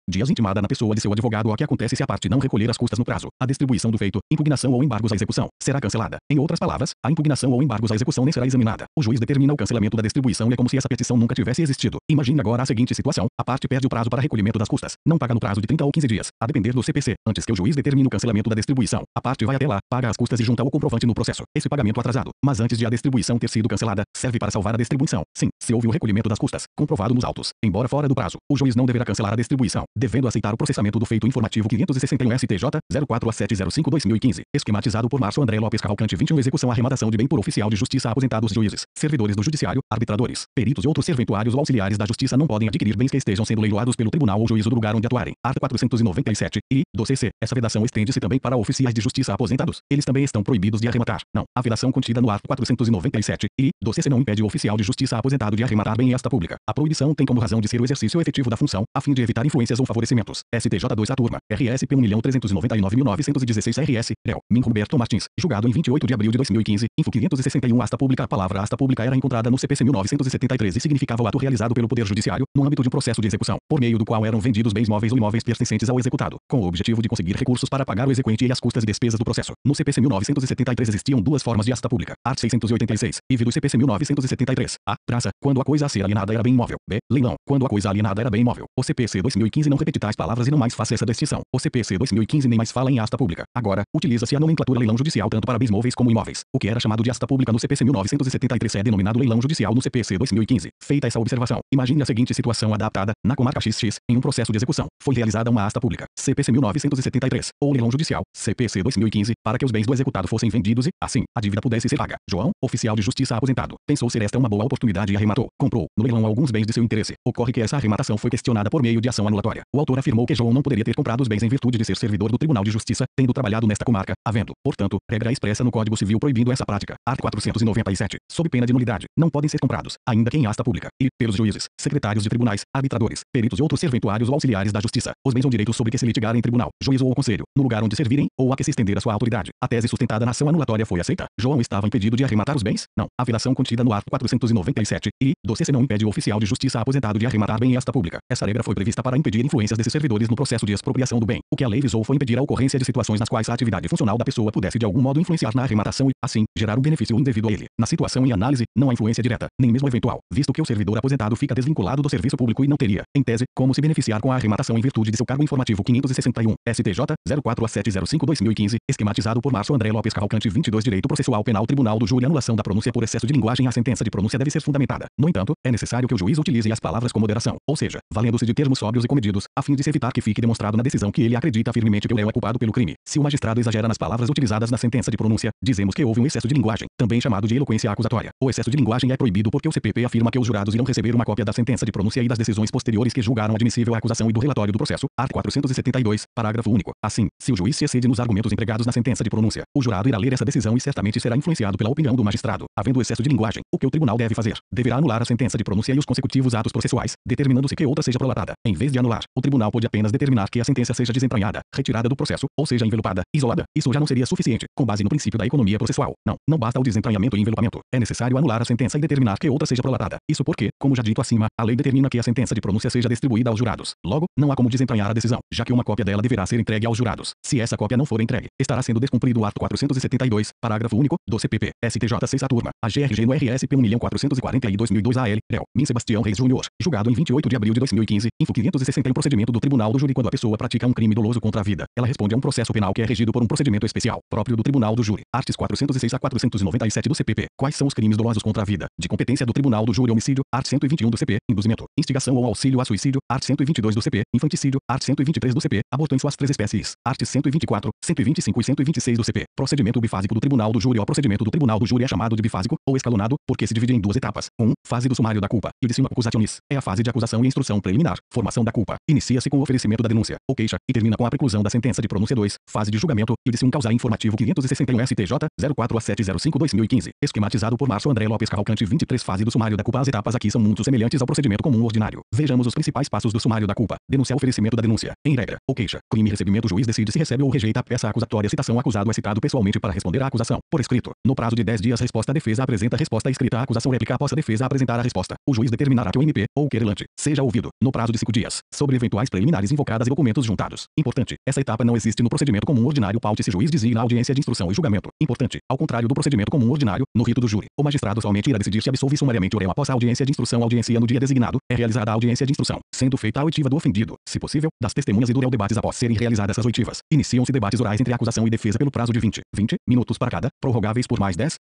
dias intimada na pessoa de seu advogado, o que acontece se a parte não recolher as custas no prazo. A distribuição do feito, impugnação ou embargos à execução, será cancelada. Em outras palavras, a impugnação ou embargos à execução nem será examinada. O juiz determina o cancelamento da distribuição e é como se essa petição nunca tivesse existido. Imagine agora a seguinte situação: a parte perde o prazo para recolhimento das custas. Não paga no prazo de 30 ou 15 dias, a depender do CPC. Antes que o juiz determine o cancelamento da distribuição, a parte vai até lá, paga as custas e junta o comprovante no processo. Esse pagamento atrasado, mas antes de a distribuição ter sido cancelada, serve para salvar a distribuição. Sim, se houve o recolhimento das custas, comprovado nos autos, embora fora do prazo, o juiz não deverá cancelar a distribuição, devendo aceitar o processamento do feito informativo 561 STJ 04A705/2015, esquematizado por Márcio André Lopes Cavalcante. 21 Execução arrematação de bem por oficial de justiça. Aposentados juízes, servidores do judiciário, arbitradores, peritos e outros serventuários ou auxiliares da justiça não podem adquirir bens que estejam sendo leiloados pelo tribunal ou juízo do lugar onde atuarem. Art. 497 e do CC. Essa vedação estende-se também para oficiais de justiça aposentados. Eles também estão proibidos de arrematar. Não, a vedação contida no art. 497 e do CC não impede o oficial de justiça aposentado de arrematar bem em esta pública. A proibição tem como razão de ser o exercício efetivo da função, a fim de evitar influências ou favorecimentos. STJ 2 a turma. RSP 1.399.916 RS. Réu. Min Roberto Martins. Julgado em 28 de abril de 2015. Info 561 Asta pública. A palavra asta pública era encontrada no CPC 1973 e significava o ato realizado pelo Poder Judiciário, no âmbito de um processo de execução, por meio do qual eram vendidos bens móveis ou imóveis pertencentes ao executado, com o objetivo de conseguir recursos para pagar o exequente e as custas e despesas do processo. No CPC 1973 existiam duas formas de asta pública. Art. 686. IV do CPC 1973. A. Praça, quando a coisa a ser alienada era bem imóvel. B. Leilão, quando a coisa alienada era bem imóvel. O CPC 2015 não repete tais palavras e não mais faz essa distinção. O CPC 2015 nem mais fala em asta pública. Agora, utiliza-se a nomenclatura leilão judicial tanto para bens móveis como imóveis. O que era chamado de asta pública no CPC 1973 é denominado leilão judicial no CPC 2015. Feita essa observação, imagine a seguinte situação adaptada, na comarca XX, em um processo de execução. Foi realizada uma asta pública, CPC 1973, ou leilão judicial, CPC 2015, para que os bens do executado fossem vendidos e, assim, a dívida pudesse ser paga. João, oficial de justiça aposentado, pensou ser esta uma boa oportunidade e arrematou, comprou, no leilão alguns bens de seu interesse. Ocorre que essa arrematação foi questionada por meio de ação anulatória. O autor afirmou que João não poderia ter comprado os bens em virtude de ser servidor do Tribunal de Justiça, tendo trabalhado nesta comarca, havendo, portanto, regra expressa no Código Civil proibindo essa prática. Art. 497. Sob pena de nulidade, não podem ser comprados, ainda que em asta pública, e, pelos juízes, secretários de tribunais, arbitradores, peritos e outros serventuários ou auxiliares da justiça, os bens ou direitos sobre que se litigar em tribunal, juízo ou conselho, no lugar onde servirem, ou a que se estender a sua autoridade. A tese sustentada na ação anulatória foi aceita. João estava impedido de arrematar os bens? Não. A vedação contida no art. 497 e do CC não impede o oficial de justiça aposentado de arrematar bem em asta pública. Essa regra foi prevista para impedir influências desses servidores no processo de expropriação do bem. O que a lei visou foi impedir a ocorrência de situações nas quais a atividade funcional da pessoa pudesse de algum modo influenciar na arrematação e, assim, gerar um benefício indevido a ele. Na situação em análise, não há influência direta, nem mesmo eventual, visto que o servidor aposentado fica desvinculado do serviço público e não teria, em tese, como se beneficiar com a arrematação em virtude de seu cargo informativo 561, STJ 04A705/2015, esquematizado por Márcio André Lopes Cavalcante. 22 Direito Processual Penal. Tribunal do Júri. Anulação da pronúncia por excesso de linguagem. A sentença de pronúncia deve ser fundamentada. No entanto, é necessário que o juiz utilize as palavras com moderação, ou seja, valendo-se de termos sóbrios e comedidos, a fim de se evitar que fique demonstrado na decisão que ele acredita firmemente que o réu é culpado pelo crime. Se o magistrado exagera nas palavras utilizadas na sentença de pronúncia, dizemos que houve um excesso de linguagem, também chamado de eloquência acusatória. O excesso de linguagem é proibido porque o CPP afirma que os jurados irão receber uma cópia da sentença de pronúncia e das decisões posteriores que julgaram admissível a acusação e do relatório do processo. Art. 472, parágrafo único. Assim, se o juiz se excede nos argumentos empregados na sentença de pronúncia, o jurado irá ler essa decisão e certamente será influenciado pela opinião do magistrado. Havendo excesso de linguagem, o que o tribunal deve fazer? Deverá anular a sentença de pronúncia e os consecutivos atos processuais, determinando-se que outra seja prolatada. Em vez de anular, o tribunal pode apenas determinar que a sentença seja desentranhada, retirada do processo, ou seja envelopada, isolada. Isso já não seria suficiente, com base no princípio da economia processual. Não basta o desentranhamento e envelopamento. É necessário anular a sentença e determinar que outra seja prolatada. Isso porque, como já dito acima, a lei determina que a sentença de pronúncia seja distribuída aos jurados. Logo, não há como desentranhar a decisão, já que uma cópia dela deverá ser entregue aos jurados. Se essa cópia não for entregue, estará sendo descumprido o art. 472, parágrafo único, do CPP, STJ 6 a turma, a GRG no RSP 1.440/2002 AL, Réu, Min Sebastião Reis Júnior, julgado em 28 de abril de 2015, info 561. Procedimento do Tribunal do Júri. Quando a pessoa pratica um crime doloso contra a vida, ela responde a um processo penal que é regido por um procedimento especial, próprio do Tribunal do Júri. Arts. 406 a 497 do CPP. Quais são os crimes dolosos contra a vida? De competência do Tribunal do Júri: homicídio, art. 121 do CP, induzimento, instigação ou auxílio a suicídio, art. 122 do CP, infanticídio, art. 123 do CP, aborto em suas três espécies, art. 124, 125 e 126 do CP. Procedimento bifásico do Tribunal do Júri. O procedimento do Tribunal do Júri é chamado de bifásico, ou escalonado, porque se divide em duas etapas. 1. Fase do sumário da culpa. Judicio accusationis. É a fase de acusação e instrução preliminar. Formação da culpa. Inicia-se com o oferecimento da denúncia, ou queixa, e termina com a preclusão da sentença de pronúncia. 2. Fase de julgamento. Judicio causar informativo 561 STJ 04A705/2015. Esquematizado por Márcio André Lopes Cavalcante. 23. Fase do sumário da culpa. As etapas aqui são muito semelhantes ao procedimento comum ordinário. Vejamos os principais passos do sumário da culpa. Denúncia. Oferecimento da denúncia. Em regra, ou queixa. Crime. Recebimento. O juiz decide se recebe ou rejeita a peça acusatória. Citação. Acusado é citado pessoalmente para para responder à acusação, por escrito. No prazo de 10 dias, resposta: a defesa apresenta a resposta escrita, a acusação réplica após a defesa apresentar a resposta. O juiz determinará que o MP, ou o querelante, seja ouvido, no prazo de 5 dias, sobre eventuais preliminares invocadas e documentos juntados. Importante: essa etapa não existe no procedimento comum ordinário paute-se juiz designa a audiência de instrução e julgamento. Importante: ao contrário do procedimento comum ordinário, no rito do júri, o magistrado somente irá decidir se absolve sumariamente o réu após a audiência de instrução. A audiência no dia designado, é realizada a audiência de instrução, sendo feita a oitiva do ofendido, se possível, das testemunhas e do réu. Debates: após serem realizadas essas oitivas, iniciam-se debates orais entre a acusação e defesa pelo prazo de 20 minutos para cada, prorrogáveis por mais 10.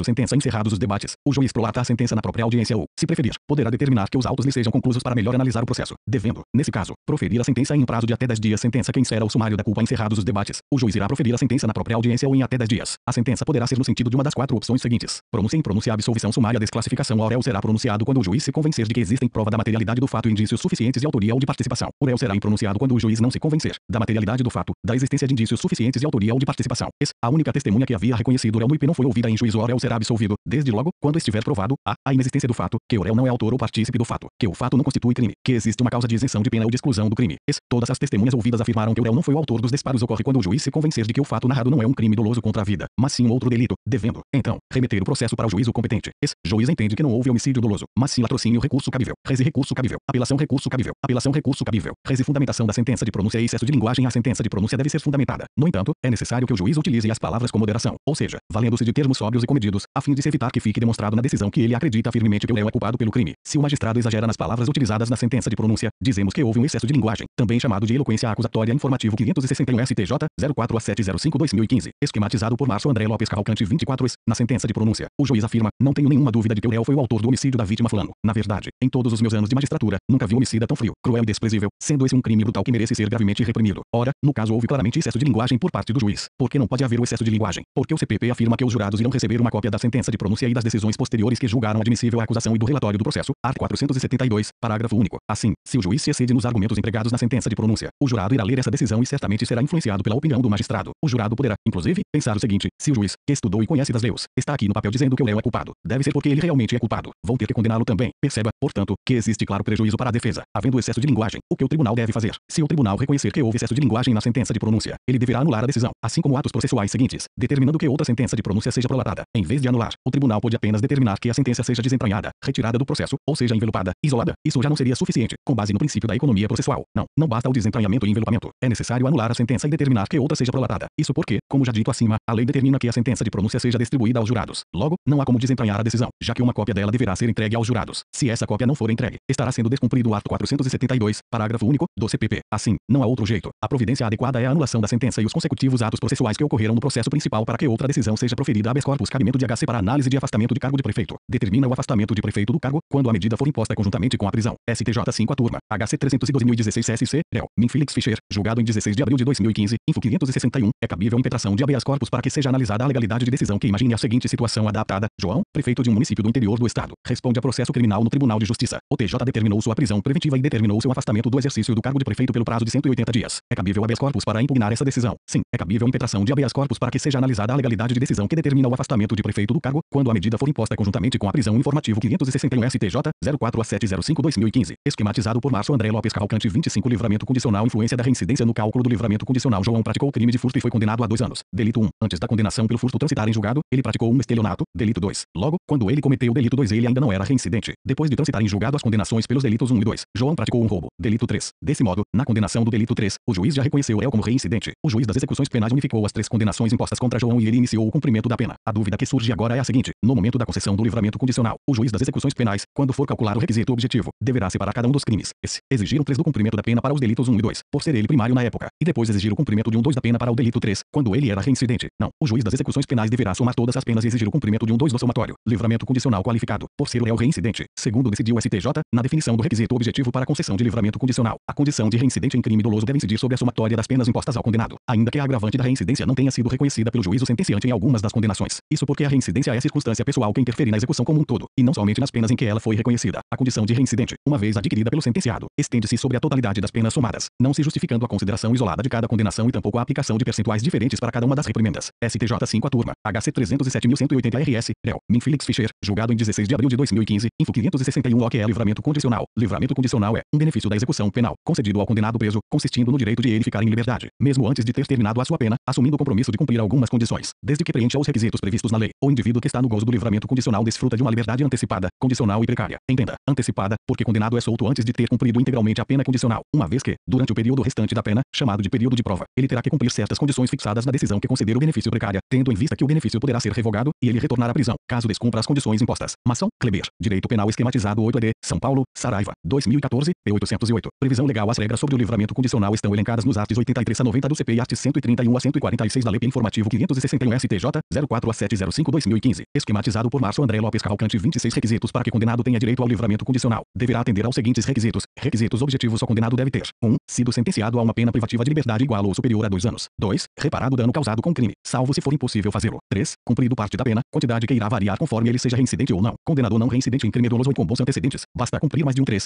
Sentença: encerrados os debates, o juiz prolata a sentença na própria audiência ou, se preferir, poderá determinar que os autos lhe sejam conclusos para melhor analisar o processo, devendo, nesse caso, proferir a sentença em um prazo de até 10 dias. Sentença que encerra o sumário da culpa. Encerrados os debates, o juiz irá proferir a sentença na própria audiência ou em até 10 dias. A sentença poderá ser no sentido de uma das 4 opções seguintes: pronúncia, impronúncia, absolvição sumária, desclassificação. O réu será pronunciado quando o juiz se convencer de que existem prova da materialidade do fato e indícios suficientes de autoria ou de participação. O réu será impronunciado quando o juiz não se convencer da materialidade do fato, da existência de indícios suficientes de autoria ou de participação. A única testemunha que havia reconhecido o réu no IP não foi ouvida em juízo. O réu será absolvido, desde logo, quando estiver provado a inexistência do fato, que o réu não é autor ou partícipe do fato, que o fato não constitui crime, que existe uma causa de isenção de pena ou de exclusão do crime. Todas as testemunhas ouvidas afirmaram que o réu não foi o autor dos disparos. Ocorre quando o juiz se convencer de que o fato narrado não é um crime doloso contra a vida, mas sim um outro delito, devendo, então, remeter o processo para o juízo competente. Juiz entende que não houve homicídio doloso, mas sim latrocínio. Recurso cabível, resi recurso cabível, apelação recurso cabível, apelação recurso cabível, resi fundamentação da sentença de pronúncia e excesso de linguagem. A sentença de pronúncia deve ser fundamentada. No entanto, é necessário que o juiz utilize as palavras com moderação, ou seja, valendo-se de termos sóbrios e comedidos, a fim de se evitar que fique demonstrado na decisão que ele acredita firmemente que o réu é culpado pelo crime. Se o magistrado exagera nas palavras utilizadas na sentença de pronúncia, dizemos que houve um excesso de linguagem, também chamado de eloquência acusatória. Informativo 561 STJ 04/705/2015, esquematizado por Márcio André Lopes Cavalcante 24. Na sentença de pronúncia, o juiz afirma: não tenho nenhuma dúvida de que o réu foi o autor do homicídio da vítima fulano. Na verdade, em todos os meus anos de magistratura, nunca vi um homicida tão frio, cruel e desprezível, sendo esse um crime brutal que merece ser gravemente reprimido. Ora, no caso houve claramente excesso de linguagem por parte do juiz. Por que não pode haver o excesso de linguagem? Porque o CPP afirma que os jurados irão receber uma cópia da sentença de pronúncia e das decisões posteriores que julgaram admissível a acusação e do relatório do processo, art. 472, parágrafo único. Assim, se o juiz se excede nos argumentos empregados na sentença de pronúncia, o jurado irá ler essa decisão e certamente será influenciado pela opinião do magistrado. O jurado poderá, inclusive, pensar o seguinte: se o juiz, que estudou e conhece das leis, está aqui no papel dizendo que o réu é culpado, deve ser porque ele realmente é culpado. Vão ter que condená-lo também. Perceba, portanto, que existe claro prejuízo para a defesa, havendo excesso de linguagem. O que o tribunal deve fazer? Se o tribunal reconhecer que houve excesso de linguagem na sentença de pronúncia, ele deverá anular a decisão, assim como atos processuais seguintes, determinando que outra sentença de pronúncia seja prolatada. Em vez de anular, o tribunal pode apenas determinar que a sentença seja desentranhada, retirada do processo, ou seja envelopada, isolada. Isso já não seria suficiente, com base no princípio da economia processual. Não basta o desentranhamento e envelopamento. É necessário anular a sentença e determinar que outra seja prolatada. Isso porque, como já dito acima, a lei determina que a sentença de pronúncia seja distribuída aos jurados. Logo, não há como desentranhar a decisão, já que uma cópia dela deverá ser entregue aos jurados. Se essa cópia não for entregue, estará sendo descumprido o art. 472, parágrafo único, do CPP. Assim, não há outro jeito. A providência adequada é a anulação da sentença e os consecutivos atos processuais que ocorreram no processo principal para que outra decisão seja proferida habeas corpus. Cabimento de HC para análise de afastamento de cargo de prefeito. Determina o afastamento de prefeito do cargo quando a medida for imposta conjuntamente com a prisão. STJ 5 a turma. HC 312.016 SC. Réu. Min Felix Fischer. Julgado em 16 de abril de 2015. Info 561. É cabível impetração de habeas corpus para que seja analisada a legalidade de decisão que imagine a seguinte situação adaptada. João, prefeito de um município do interior do estado, responde a processo criminal no Tribunal de Justiça. O TJ determinou sua prisão preventiva e determinou seu afastamento do exercício do cargo de prefeito pelo prazo de 180 dias. É cabível habeas corpus para impugnar essa decisão. Sim, é cabível impetração de habeas corpus para que seja analisada a legalidade de decisão que determina o afastamento de prefeito do cargo quando a medida for imposta conjuntamente com a prisão. Informativo 561 STJ 04/705/2015. Esquematizado por Márcio André Lopes Cavalcante 25. Livramento condicional. Influência da reincidência no cálculo do livramento condicional. João praticou crime de furto e foi condenado a 2 anos. Delito 1. Antes da condenação pelo furto transitar em julgado, ele praticou um estelionato. Delito 2. Logo, quando ele cometeu o delito 2, ele ainda não era reincidente. Depois de transitar em julgado as condenações pelos delitos 1 e 2, João praticou um roubo. Delito 3. Desse modo, na condenação do delito 3, o juiz já reconheceu o réu como reincidente. O juiz das execuções penais unificou as 3 condenações impostas contra João e ele iniciou o cumprimento da pena. A dúvida que surge agora é a seguinte: no momento da concessão do livramento condicional, o juiz das execuções penais, quando for calcular o requisito objetivo, deverá separar cada um dos crimes. Exigir um 3 do cumprimento da pena para os delitos 1 e 2, por ser ele primário na época, e depois exigir o cumprimento de um 2 da pena para o delito 3, quando ele era reincidente. Não, o juiz das execuções penais deverá somar todas as penas e exigir o cumprimento de um 2 do somatório. Livramento condicional qualificado, por ser o réu reincidente, segundo decidiu o STJ, na definição do requisito objetivo para a concessão de livramento condicional. A condição de reincidente em crime doloso deve incidir sobre a somatória das penas impostas ao condenado, ainda que a agravante da reincidência não tenha sido reconhecida pelo juízo sentenciante em algumas das condenações. Isso porque a reincidência é a circunstância pessoal que interfere na execução como um todo, e não somente nas penas em que ela foi reconhecida. A condição de reincidente, uma vez adquirida pelo sentenciado, estende-se sobre a totalidade das penas somadas, não se justificando a consideração isolada de cada condenação e tampouco a aplicação de percentuais diferentes para cada uma das reprimendas. STJ 5 a turma. HC 307.180 RS. Réu. Min Felix Fischer. Julgado em 16 de abril de 2015. Info 561. O que é livramento condicional? Livramento condicional é um benefício da execução penal concedido ao condenado preso, consistindo no direito de ele ficar em liberdade, mesmo antes de ter terminado a sua pena, assumindo o compromisso de cumprir reunir algumas condições, desde que preencha os requisitos previstos na lei. O indivíduo que está no gozo do livramento condicional desfruta de uma liberdade antecipada, condicional e precária. Entenda, antecipada, porque condenado é solto antes de ter cumprido integralmente a pena condicional, uma vez que, durante o período restante da pena, chamado de período de prova, ele terá que cumprir certas condições fixadas na decisão que conceder o benefício precária, tendo em vista que o benefício poderá ser revogado e ele retornar à prisão, caso descumpra as condições impostas. Mação, Kleber, Direito Penal Esquematizado 8ed, São Paulo, Saraiva, 2014, p. 808. Previsão legal. As regras sobre o livramento condicional estão elencadas nos artigos 83 a 90 do CP e artigos 131 a 146 da Lei Informativo 561 STJ, 04-705-2015. Esquematizado por Márcio André Lopes Cavalcante. 26 requisitos para que condenado tenha direito ao livramento condicional. Deverá atender aos seguintes requisitos. Requisitos objetivos. O condenado deve ter: 1. Sido sentenciado a uma pena privativa de liberdade igual ou superior a 2 anos. 2. Reparado o dano causado com crime, salvo se for impossível fazê-lo. 3. Cumprido parte da pena, quantidade que irá variar conforme ele seja reincidente ou não. Condenado não reincidente em crime doloso e com bons antecedentes, basta cumprir mais de 1/3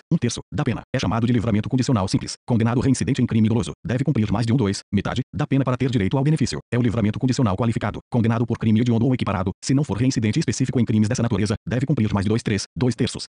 da pena. É chamado de livramento condicional simples. Condenado reincidente em crime doloso deve cumprir mais de 1/2, metade, da pena para ter direito ao benefício. É o livramento condicional qualificado. Condenado por crime hediondo ou equiparado, se não for reincidente específico em crimes dessa natureza, deve cumprir mais de 2/3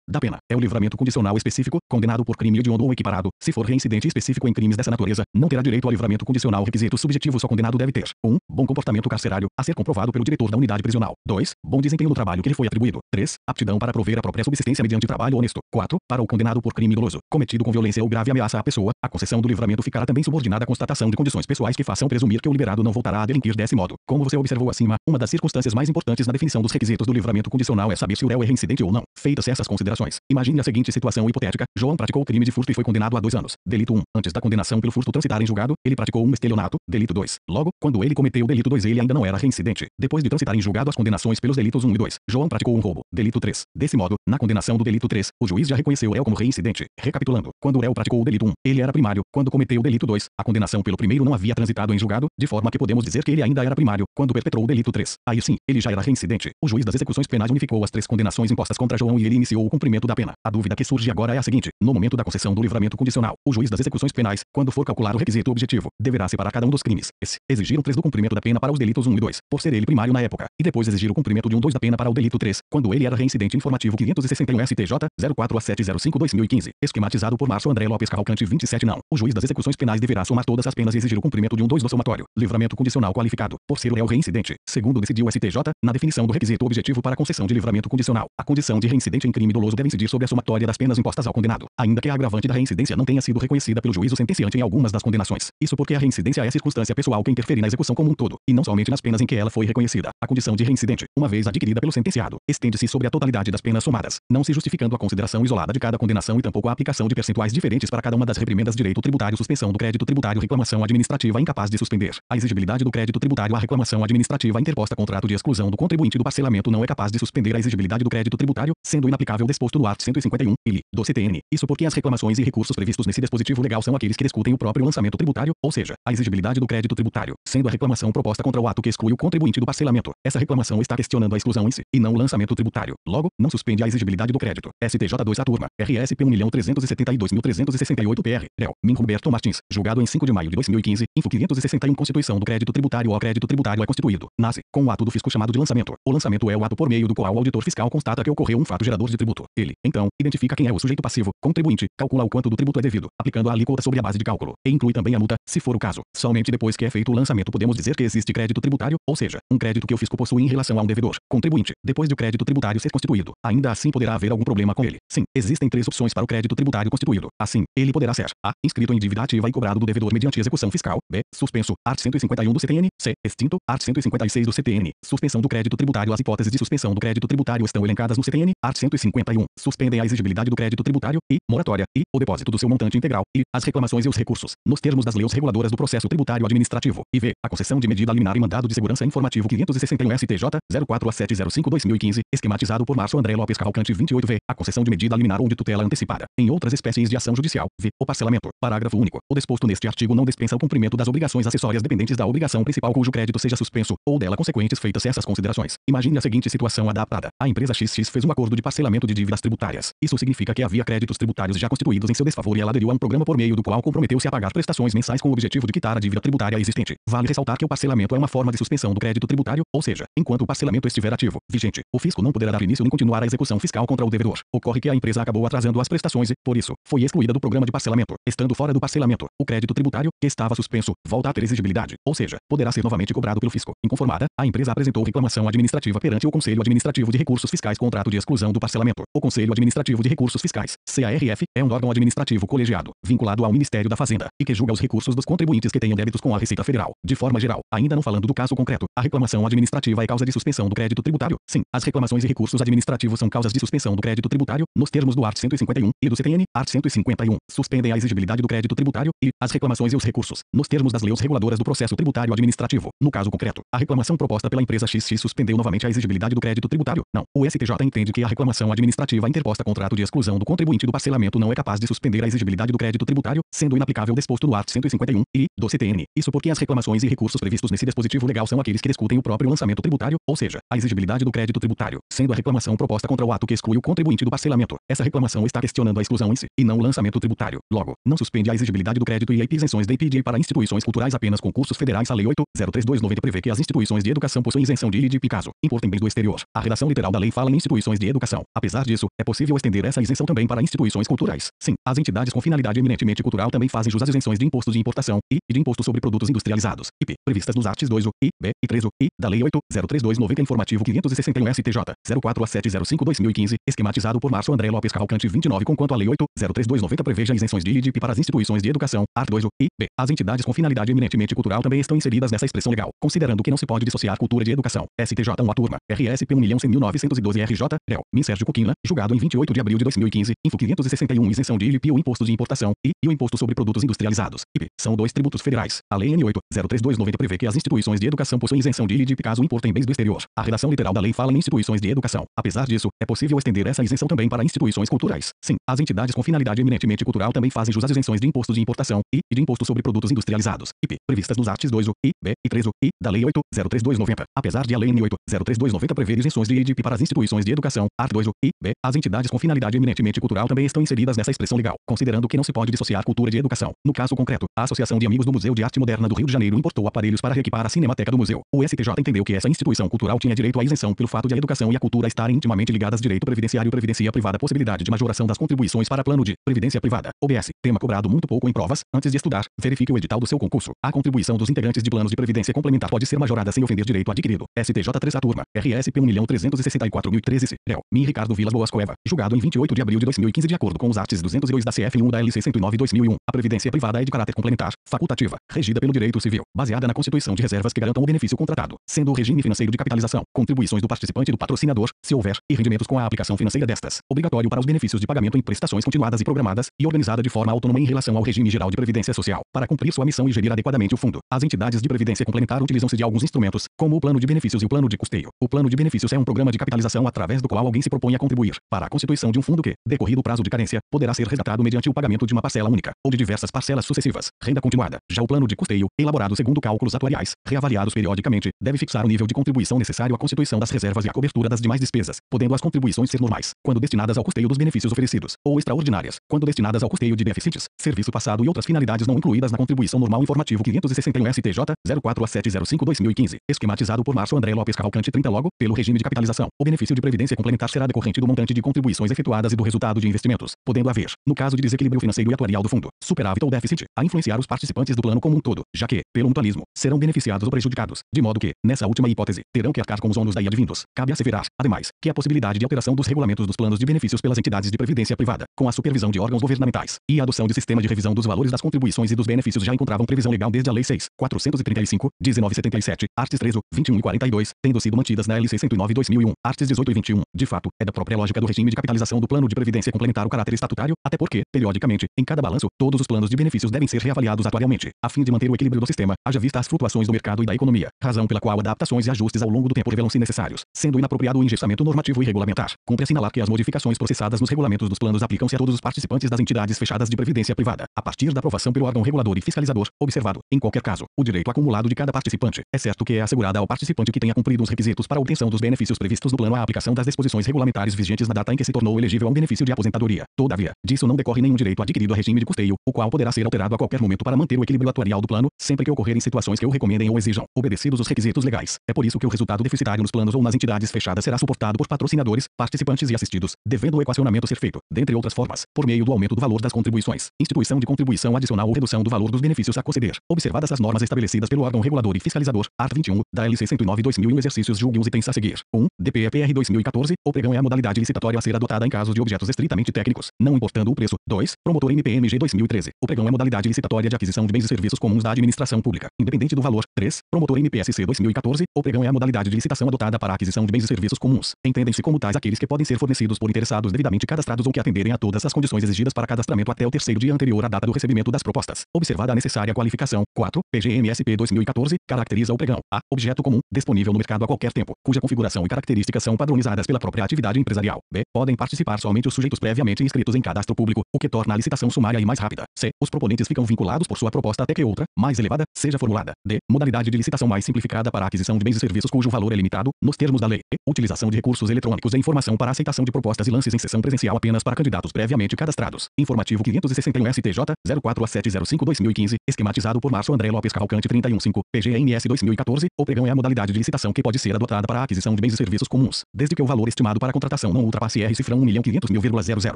da pena. É o livramento condicional específico. Condenado por crime hediondo ou equiparado, se for reincidente específico em crimes dessa natureza, não terá direito ao livramento condicional. Requisitos subjetivos. O condenado deve ter: 1. Bom comportamento carcerário, a ser comprovado pelo diretor da unidade prisional. 2. Bom desempenho no trabalho que lhe foi atribuído. 3. Aptidão para prover a própria subsistência mediante trabalho honesto. 4. Para o condenado por crime doloso, cometido com violência ou grave ameaça à pessoa, a concessão do livramento ficará também subordinada à constatação de condições pessoais que façam presumir que o liberado não voltará a delinquir desse modo. Como você observou acima, uma das circunstâncias mais importantes na definição dos requisitos do livramento condicional é saber se o réu é reincidente ou não. Feitas essas considerações, imagine a seguinte situação hipotética. João praticou o crime de furto e foi condenado a 2 anos. Delito 1. Antes da condenação pelo furto transitar em julgado, ele praticou um estelionato. Delito 2. Logo, quando ele cometeu o delito 2, ele ainda não era reincidente. Depois de transitar em julgado as condenações pelos delitos 1 e 2, João praticou um roubo. Delito 3. Desse modo, na condenação do delito 3, o juiz já reconheceu o réu como reincidente. Recapitulando, quando o réu praticou o delito 1, ele era primário. Quando cometeu o delito 2, a condenação pelo primeiro não havia transitado em julgado, de forma que podemos dizer que ele ainda era primário. Quando perpetrou o delito 3, aí sim, ele já era reincidente. O juiz das execuções penais unificou as 3 condenações impostas contra João e ele iniciou o cumprimento da pena. A dúvida que surge agora é a seguinte: no momento da concessão do livramento condicional, o juiz das execuções penais, quando for calcular o requisito objetivo, deverá separar cada um dos crimes. Exigir o 3 do cumprimento da pena para os delitos 1 e 2, por ser ele primário na época, e depois exigir o cumprimento de 1/2 da pena para o delito 3, quando ele era reincidente. Informativo 561 STJ, 04-705-2015. Esquematizado por Márcio André Lopes Cavalcante. 27 não. O juiz das execuções penais deverá somar todas as penas e exigir o cumprimento de 1/2 do somatório. Livramento condicional qualificado, por ser o réu reincidente. Segundo decidiu o STJ, na definição do requisito objetivo para a concessão de livramento condicional, a condição de reincidente em crime doloso deve incidir sobre a somatória das penas impostas ao condenado, ainda que a agravante da reincidência não tenha sido reconhecida pelo juízo sentenciante em algumas das condenações. Isso porque a reincidência é circunstância pessoal que interfere na execução como um todo, e não somente nas penas em que ela foi reconhecida. A condição de reincidente, uma vez adquirida pelo sentenciado, estende-se sobre a totalidade das penas somadas, não se justificando a consideração isolada de cada condenação e tampouco a aplicação de percentuais diferentes para cada uma das reprimendas. Direito tributário. Suspensão do crédito tributário. Reclamação administrativa incapaz de suspender a exigibilidade do crédito tributário. A reclamação administrativa interposta contrato de exclusão do contribuinte do parcelamento não é capaz de suspender a exigibilidade do crédito tributário, sendo inaplicável o disposto no artigo 151 do CTN. Isso porque as reclamações e recursos previstos nesse dispositivo legal são aqueles que discutem o próprio lançamento tributário, ou seja, a exigibilidade do crédito tributário, sendo a reclamação proposta contra o ato que exclui o contribuinte do parcelamento. Essa reclamação está questionando a exclusão em si, e não o lançamento tributário. Logo, não suspende a exigibilidade do crédito. STJ2 a turma. RSP 1.372.368 PR. Réu. Min Roberto Martins. Julgado em 5 de maio de 2015. Info 561. Constituição do crédito tributário. O crédito tributário é constituído. Nasce com o ato do fisco chamado de lançamento. O lançamento é o ato por meio do qual o auditor fiscal constata que ocorreu um fato gerador de tributo. Ele, então, identifica quem é o sujeito passivo, contribuinte, calcula o quanto do tributo é devido, aplicando a alíquota sobre a base de cálculo, e inclui também a multa, se for o caso. Somente depois que é feito o lançamento podemos dizer que existe crédito tributário, ou seja, um crédito que o fisco possui em relação a um devedor, contribuinte, depois de o crédito tributário ser constituído. Ainda assim poderá haver algum problema com ele. Sim, existem 3 opções para o crédito tributário constituído. Assim, ele poderá ser: A. Inscrito em dívida ativa e cobrado do devedor mediante execução fiscal. B. Suspenso. Art. 151 do CTN. C. Extinto. Art. 156 do CTN. Suspensão do crédito tributário. As hipóteses de suspensão do crédito tributário estão elencadas no CTN. Art. 151. Suspendem a exigibilidade do crédito tributário e moratória e o depósito do seu montante integral e as reclamações e os recursos, nos termos das leis reguladoras do processo tributário administrativo. E V. A concessão de medida liminar e mandado de segurança informativo 561 STJ 04-705-2015, esquematizado por Márcio André Lopes Cavalcante. 28V. A concessão de medida liminar ou de tutela antecipada. Em outras espécies de ação judicial. V. O parcelamento. Parágrafo único. O disposto neste artigo não dispensa o cumprimento das obrigações acessórias dependentes da obrigação principal cujo crédito seja suspenso, ou dela consequentes feitas essas considerações. Imagine a seguinte situação adaptada. A empresa XX fez um acordo de de parcelamento de dívidas tributárias. Isso significa que havia créditos tributários já constituídos em seu desfavor e ela aderiu a um programa por meio do qual comprometeu-se a pagar prestações mensais com o objetivo de quitar a dívida tributária existente. Vale ressaltar que o parcelamento é uma forma de suspensão do crédito tributário, ou seja, enquanto o parcelamento estiver ativo, vigente, o fisco não poderá dar início nem continuar a execução fiscal contra o devedor. Ocorre que a empresa acabou atrasando as prestações e, por isso, foi excluída do programa de parcelamento. Estando fora do parcelamento, o crédito tributário, que estava suspenso, volta a ter exigibilidade, ou seja, poderá ser novamente cobrado pelo fisco. Inconformada, a empresa apresentou reclamação administrativa perante o Conselho Administrativo de Recursos Fiscais contrato de exclusão do parcelamento. O Conselho Administrativo de Recursos Fiscais, CARF, é um órgão administrativo colegiado, vinculado ao Ministério da Fazenda, e que julga os recursos dos contribuintes que tenham débitos com a Receita Federal. De forma geral, ainda não falando do caso concreto, a reclamação administrativa é causa de suspensão do crédito tributário? Sim, as reclamações e recursos administrativos são causas de suspensão do crédito tributário, nos termos do art. 151 e do CTN, art. 151, suspendem a exigibilidade do crédito tributário e as reclamações e os recursos, nos termos das leis reguladoras do processo tributário administrativo. No caso concreto, a reclamação proposta pela empresa XX suspendeu novamente a exigibilidade do crédito tributário. Não, o STJ entende que a reclamação administrativa interposta contrato de exclusão do contribuinte do parcelamento não é capaz de suspender a exigibilidade do crédito tributário, sendo inaplicável o disposto no art. 151 e do CTN. Isso porque as reclamações e recursos previstos nesse dispositivo legal são aqueles que discutem o próprio lançamento tributário, ou seja, a exigibilidade do crédito tributário, sendo a reclamação proposta contra o ato que exclui o contribuinte do parcelamento. Essa reclamação está questionando a exclusão em si, e não o lançamento tributário. Logo, não suspende a exigibilidade do crédito e a isenções de IPI para instituições culturais apenas concursos federais. A Lei 8.03290 prevê que as instituições de educação possuem isenção de IPI caso importem bens do exterior. A redação literal da lei fala em instituições de educação. Apesar disso, é possível estender essa isenção também para instituições culturais. Sim, as entidades com finalidade eminentemente cultural também fazem jus às isenções de imposto de importação e de imposto sobre produtos industrializados, IP, previstas nos artigos 2 I, B e 3 I da Lei 8.03290 informativo 561 STJ 04/705/2015, esquematizado por Márcio André Lopes Cavalcante 29 conquanto a Lei 8.03290 preveja isenções de IPI para as instituições de educação, art. 2 I, B. As entidades com finalidade eminentemente cultural também estão inseridas nessa expressão legal, considerando que não se pode dissociar cultura de educação. STJ 1 a turma, RSP 1.100.912 RJ, réu, Min Sérgio Coquina, julgado em 28 de abril de 2015, info 561 isenção de IPI o imposto de importação e o imposto sobre produtos industrializados, IP, são dois tributos federais. A Lei N 8.03290 prevê que as instituições de educação possuem isenção de IPI caso importem bens do exterior. A redação literal da lei fala em instituições de educação. Apesar disso, é possível estender essa isenção também para instituições culturais. Sim, as entidades com finalidade eminentemente cultural também fazem jus às isenções de imposto de importação e de imposto sobre produtos industrializados, IP, previstas nos artigos 2 I, B e 3 I da Lei 8.03290. Apesar de a Lei N 8.03290 prever isenções de IPI para as instituições de educação, art. 2 I, B, as entidades com finalidade eminentemente cultural também estão inseridas nessa expressão legal, considerando que não se pode dissociar cultura de educação. No caso concreto, a Associação de Amigos do Museu de Arte Moderna do Rio de Janeiro importou aparelhos para reequipar a Cinemateca do museu. O STJ entendeu que essa instituição cultural tinha direito à isenção pelo fato de a educação e a cultura estarem intimamente ligadas. Direito previdenciário e previdência privada, possibilidade de majoração das contribuições para plano de previdência privada. OBS, tema cobrado muito pouco em provas. Antes de estudar, verifique o edital do seu concurso. A contribuição dos integrantes de planos de previdência complementar pode ser majorada sem ofender direito adquirido. STJ 3 a turma, RSP 1.364.013, réu, Min Ricardo Vilas Boas Cueva, julgado em 28 de abril de 2015 de acordo com os artigos 202 da CF 1 da LC 109/2001. A previdência privada é de caráter complementar, facultativa, regida pelo direito civil, baseada na constituição de reservas que garantam o benefício contratado, sendo o regime financeiro de capitalização, contribuições do participante e do patrocinador, se houver, e rendimentos com a aplicação financeira destas, obrigatório para os benefícios de pagamento em prestações continuadas e programadas, e organizada de forma autônoma em relação ao regime geral de previdência social, para cumprir sua missão e gerir adequadamente o fundo. As entidades de previdência complementar utilizam-se de alguns instrumentos, como o plano de benefícios e o plano de custeio. O plano de benefícios é um programa de capitalização através do qual alguém se propõe a contribuir para a constituição de um fundo que, decorrido o prazo de carência, poderá ser resgatado mediante o pagamento de uma parcela única, ou de diversas parcelas sucessivas. Renda continuada. Já o plano de custeio, elaborado segundo cálculos atuariais, reavaliados periodicamente, deve fixar o nível de contribuição necessário à constituição das reservas e à cobertura das demais despesas, podendo as contribuições ser normais, quando destinadas ao custeio dos benefícios oferecidos, ou extraordinárias, quando destinadas ao custeio de deficites, serviço passado e outras finalidades não incluídas na contribuição normal. Informativo 561 STJ 04/705/2015, esquematizado por Márcio André Lopes Cavalcante 30. Logo, pelo regime de capitalização, o benefício de previdência complementar será decorrente do montante de contribuições efetuadas e do resultado de investimentos, podendo haver, no caso de desequilíbrio financeiro e atuarial do fundo, superávit ou déficit, a influenciar os participantes do plano como um todo, já que, pelo mutualismo, serão beneficiados ou prejudicados, de modo que, nessa última hipótese, terão que arcar com os ônus daí advindos. Cabe asseverar, ademais, que a possibilidade de alteração dos regulamentos dos planos de benefícios pelas entidades de previdência privada, com a supervisão de órgãos governamentais, e a adoção de sistema de revisão dos valores das contribuições e dos benefícios já encontravam previsão legal desde a Lei 6.435, 1977, arts. 13, 21 e 42, tendo sido mantidas na LC 109/2001, arts. 18 e 21. De fato, é da própria lógica do regime de capitalização do plano de previdência complementar o caráter estatutário, até porque, periodicamente, em cada balanço, todos os planos de benefícios devem ser reavaliados atuarialmente, a fim de manter o equilíbrio do sistema, haja vista as flutuações do mercado e da economia, razão pela qual adaptações e ajustes ao longo do tempo revelam-se necessários, sendo inapropriado o engessamento normativo e regulamentar. Cumpre assinalar que as modificações processadas nos regulamentos dos planos aplicam-se a todos os participantes das entidades fechadas de previdência privada, a partir da aprovação pelo órgão regulador e fiscalizador, observado, em qualquer caso, o direito acumulado de cada participante, é certo que é assegurada ao participante que tenha cumprido os requisitos para a obtenção dos benefícios previstos no plano a aplicação das disposições disposições regulamentares vigentes na data em que se tornou elegível a um benefício de aposentadoria. Todavia, disso não decorre nenhum direito adquirido a regime de custeio, o qual poderá ser alterado a qualquer momento para manter o equilíbrio atuarial do plano, sempre que ocorrerem situações que o recomendem ou exijam, obedecidos os requisitos legais. É por isso que o resultado deficitário nos planos ou nas entidades fechadas será suportado por patrocinadores, participantes e assistidos, devendo o equacionamento ser feito, dentre outras formas, por meio do aumento do valor das contribuições, instituição de contribuição adicional ou redução do valor dos benefícios a conceder, observadas as normas estabelecidas pelo órgão regulador e fiscalizador, art. 21, da LC 109/2000 e exercícios julgue os itens a seguir. 1. DPEPR 2014, o pregão é a modalidade licitatória a ser adotada em casos de objetos estritamente técnicos, não importando o preço. 2. Promotor MPMG 2013, o pregão é modalidade licitatória de aquisição de bens e serviços comuns da administração pública, independente do valor. 3. Promotor MPSC 2014, o pregão é a modalidade de licitação adotada para a aquisição de bens e serviços comuns. Entendem-se como tais aqueles que podem ser fornecidos por interessados devidamente cadastrados ou que atenderem a todas as condições exigidas para cadastramento até o terceiro dia anterior à data do recebimento das propostas, observada a necessária qualificação. 4. PGMSP 2014, caracteriza o pregão. A. Objeto comum, disponível no mercado a qualquer tempo, cuja configuração e características são padronizadas pela própria atividade empresarial. B. Podem participar somente os sujeitos previamente inscritos em cadastro público, o que torna a licitação sumária e mais rápida. C. Os proponentes ficam vinculados por sua proposta até que outra, mais elevada, seja formulada. D. Modalidade de licitação mais simplificada para a aquisição de bens e serviços cujo valor é limitado, nos termos da lei. E. Utilização de recursos eletrônicos e informação para aceitação de propostas e lances em sessão presencial apenas para candidatos previamente cadastrados. Informativo 561 STJ, 04-705/2015, esquematizado por Márcio André Lopes Cavalcante 31.5, PGMS 2014, o pregão é a modalidade de licitação que pode ser adotada para a aquisição de bens e serviços comuns, desde que o valor estimado para a contratação não ultrapasse R cifrão 1.500.000,00,